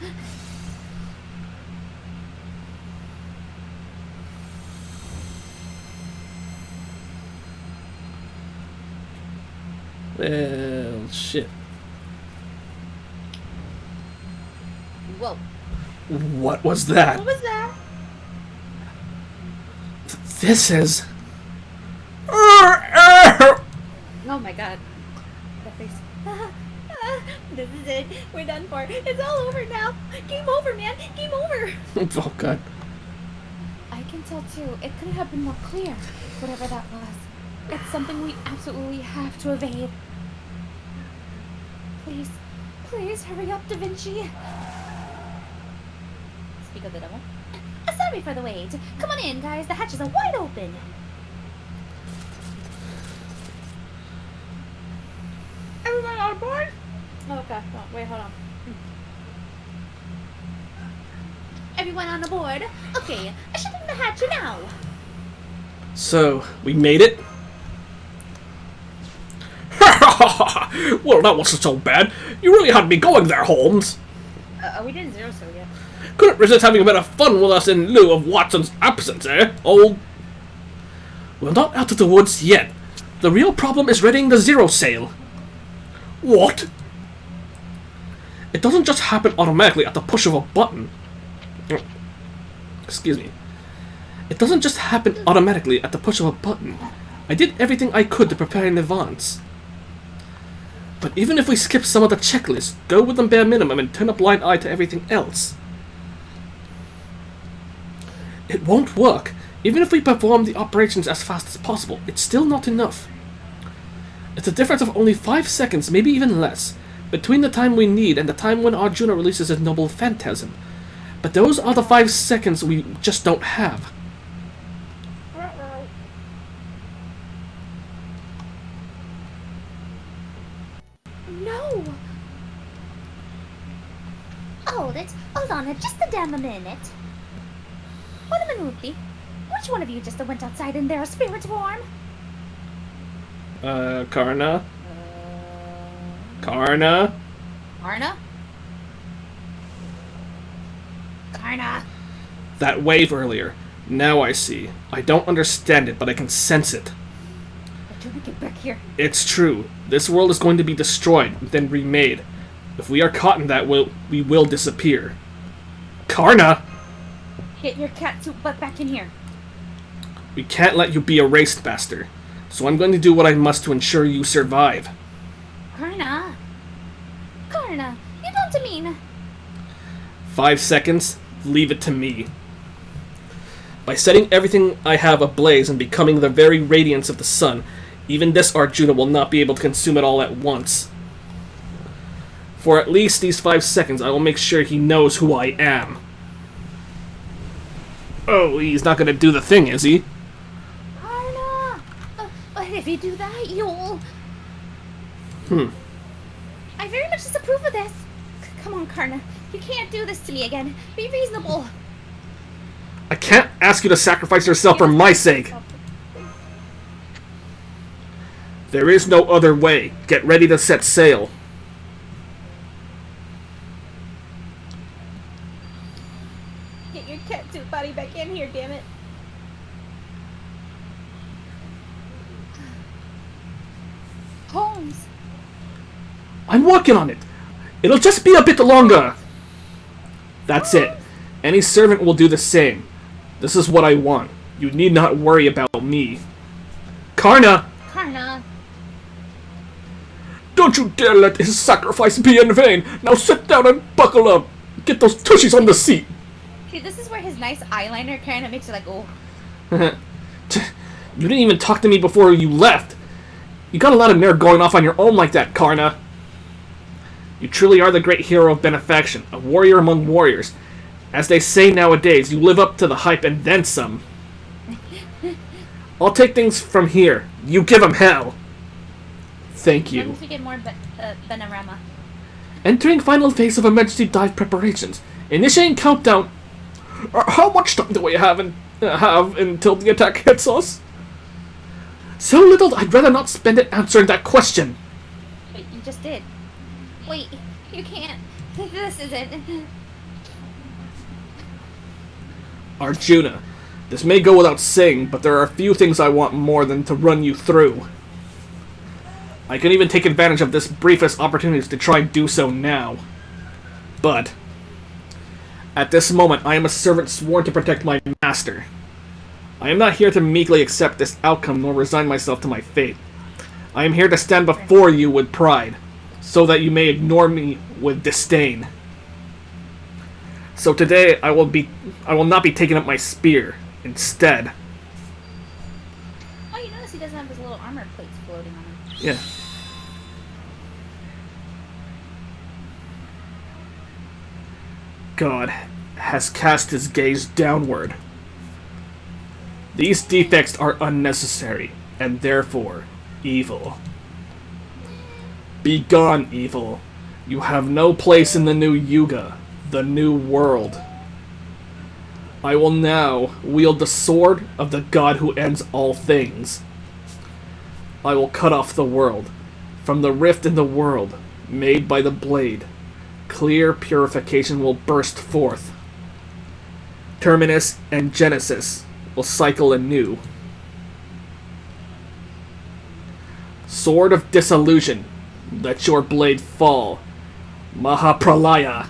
Well, shit. Whoa. What was that? What was that? This is... Oh my god. That face. This is it. We're done for. It's all over now. Game over, man. Game over. Oh, God. I can tell too. It could have been more clear, whatever that was. It's something we absolutely have to evade. Please hurry up, Da Vinci. Speak of the devil. Sorry for the wait. Come on in, guys. The hatches are wide open. Everyone on board? Oh, okay. Oh, wait, hold on. Everyone on board? Okay, shipping the hatch now. So, we made it? Well, that wasn't so bad. You really had me going there, Holmes. We didn't zero so yet. Couldn't resist having a bit of fun with us in lieu of Watson's absence, eh, old... We're not out of the woods yet. The real problem is readying the zero sail. What? It doesn't just happen automatically at the push of a button. Excuse me. It doesn't just happen automatically at the push of a button. I did everything I could to prepare in advance. But even if we skip some of the checklist, go with the bare minimum and turn a blind eye to everything else, it won't work. Even if we perform the operations as fast as possible, it's still not enough. It's a difference of only 5 seconds, maybe even less, between the time we need and the time when Arjuna releases his noble phantasm. But those are the 5 seconds we just don't have. No! Hold on just a damn minute. One minute. Which one of you just went outside in their spirit form? Karna? Karna? Karna? Karna? That wave earlier. Now I see. I don't understand it, but I can sense it. Arjuna, get back here. It's true. This world is going to be destroyed, then remade. If we are caught in that, we will disappear. Karna! Get your catsuit butt back in here. We can't let you be erased, Master. So I'm going to do what I must to ensure you survive. Karna? Karna, you don't mean... 5 seconds, leave it to me. By setting everything I have ablaze and becoming the very radiance of the sun, even this Arjuna will not be able to consume it all at once. For at least these 5 seconds, I will make sure he knows who I am. Oh, he's not gonna do the thing, is he? Karna! But if you do that, you'll... I very much disapprove of this. Come on, Karna. You can't do this to me again. Be reasonable. I can't ask you to sacrifice yourself for my sake. There is no other way. Get ready to set sail. Get your catsuit body back in here, damn it. Holmes. I'm working on it. It'll just be a bit longer. That's it. Any servant will do the same. This is what I want. You need not worry about me. Karna! Karna. Don't you dare let his sacrifice be in vain! Now sit down and buckle up! Get those tushies on the seat! See, this is where his nice eyeliner kind of makes it like, oh. You didn't even talk to me before you left! You got a lot of nerve going off on your own like that, Karna! You truly are the great hero of benefaction, a warrior among warriors. As they say nowadays, you live up to the hype and then some. I'll take things from here. You give 'em hell! Thank you. Once we get more Benarama. Entering final phase of emergency dive preparations. Initiating countdown. How much time do we have until the attack hits us? So little, I'd rather not spend it answering that question. Wait, you just did. Wait, you can't. This isn't. Arjuna, this may go without saying, but there are a few things I want more than to run you through. I can even take advantage of this briefest opportunity to try and do so now. But, at this moment, I am a servant sworn to protect my master. I am not here to meekly accept this outcome nor resign myself to my fate. I am here to stand before you with pride, so that you may ignore me with disdain. So today, I will not be taking up my spear. Instead. Oh, you notice he doesn't have his little armor plates floating on him. Yeah. God has cast his gaze downward. These defects are unnecessary, and therefore evil. Be gone, evil. You have no place in the new Yuga, the new world. I will now wield the sword of the god who ends all things. I will cut off the world. From the rift in the world, made by the blade, clear purification will burst forth. Terminus and Genesis will cycle anew. Sword of Disillusion, let your blade fall. Mahapralaya.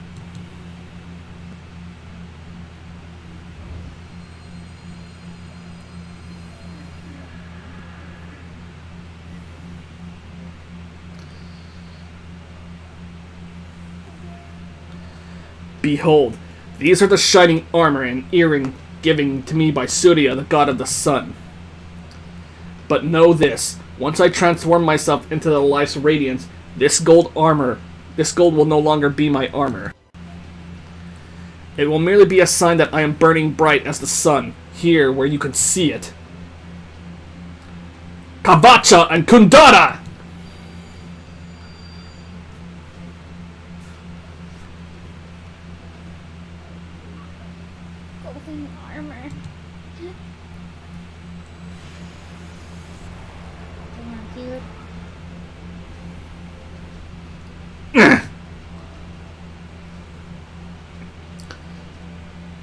Behold, these are the shining armor and earring given to me by Surya, the god of the sun. But know this, once I transform myself into the life's radiance, this gold will no longer be my armor. It will merely be a sign that I am burning bright as the sun, here where you can see it. Kavacha and Kundara! Golden armor. Damn, dude.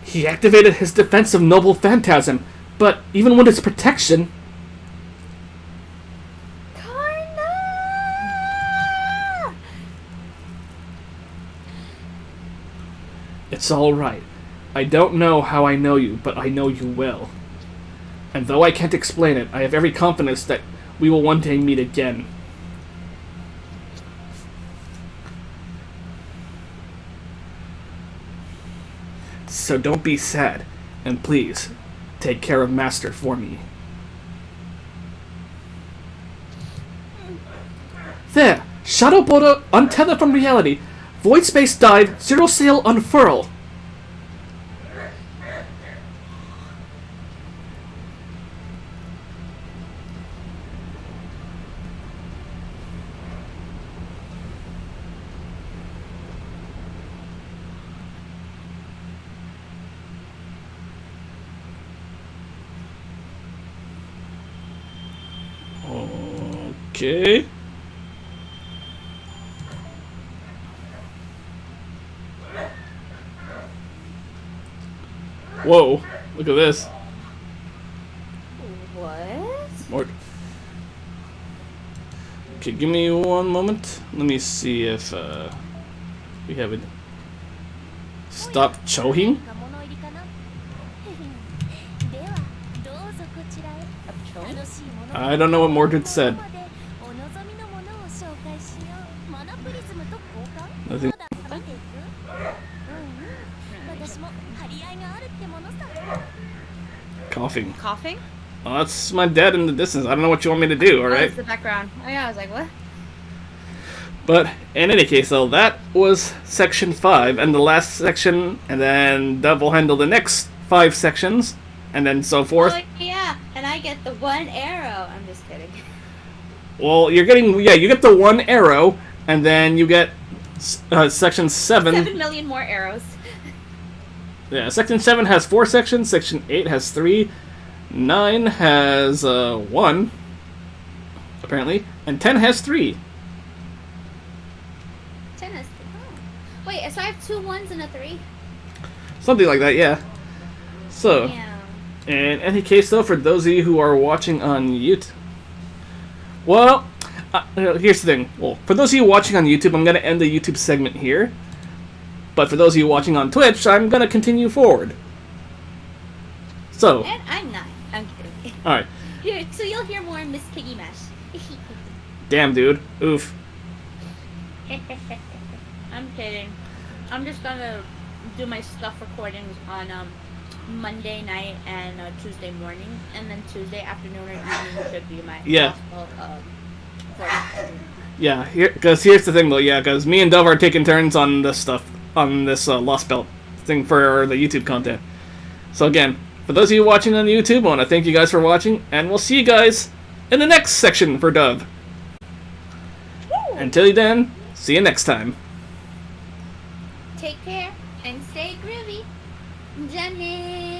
He activated his defensive noble phantasm, but even with its protection... Karna! It's alright. I don't know how I know you, but I know you well. And though I can't explain it, I have every confidence that we will one day meet again. So don't be sad, and please, take care of Master for me. There! Shadow Boda untether from reality. Void space died, zero sail unfurl. Okay. Whoa, look at this. What? More. Okay, give me one moment. Let me see if we have it. Stop choking? I don't know what Mordred said. Nothing. Coughing. Coughing? Oh, that's my dad in the distance. I don't know what you want me to do, Oh, alright? it's the background. Oh yeah, I was like, what? But in any case, though, that was section 5, and the last section, and then Dove will handle the next 5 sections, and then so forth. Oh yeah, and I get the one arrow. I'm just kidding. Well, you're getting, yeah, you get the one arrow, and then you get section 7. 7 million more arrows. Yeah, section 7 has 4 sections, section 8 has 3, 9 has 1, apparently, and 10 has 3. Tennis. Oh. Wait, so I have 2 1s and a 3? Something like that, yeah. So, Yeah. in any case, though, for those of you who are watching on YouTube... Well, here's the thing. Well, for those of you watching on YouTube, I'm going to end the YouTube segment here. But for those of you watching on Twitch, I'm going to continue forward. So... And I'm not. I'm kidding. Alright. So you'll hear more Miss Piggy Mash. Damn, dude. Oof. I'm kidding. I'm just gonna do my stuff recordings on Monday night and Tuesday morning, and then Tuesday afternoon or evening should be my Yeah. recording. Yeah, because here's the thing, though. Yeah, because me and Dove are taking turns on this stuff, on this Lostbelt thing for the YouTube content. So again, for those of you watching on YouTube, I want to thank you guys for watching, and we'll see you guys in the next section for Dove. Until then, see you next time. Take care and stay groovy. Janet.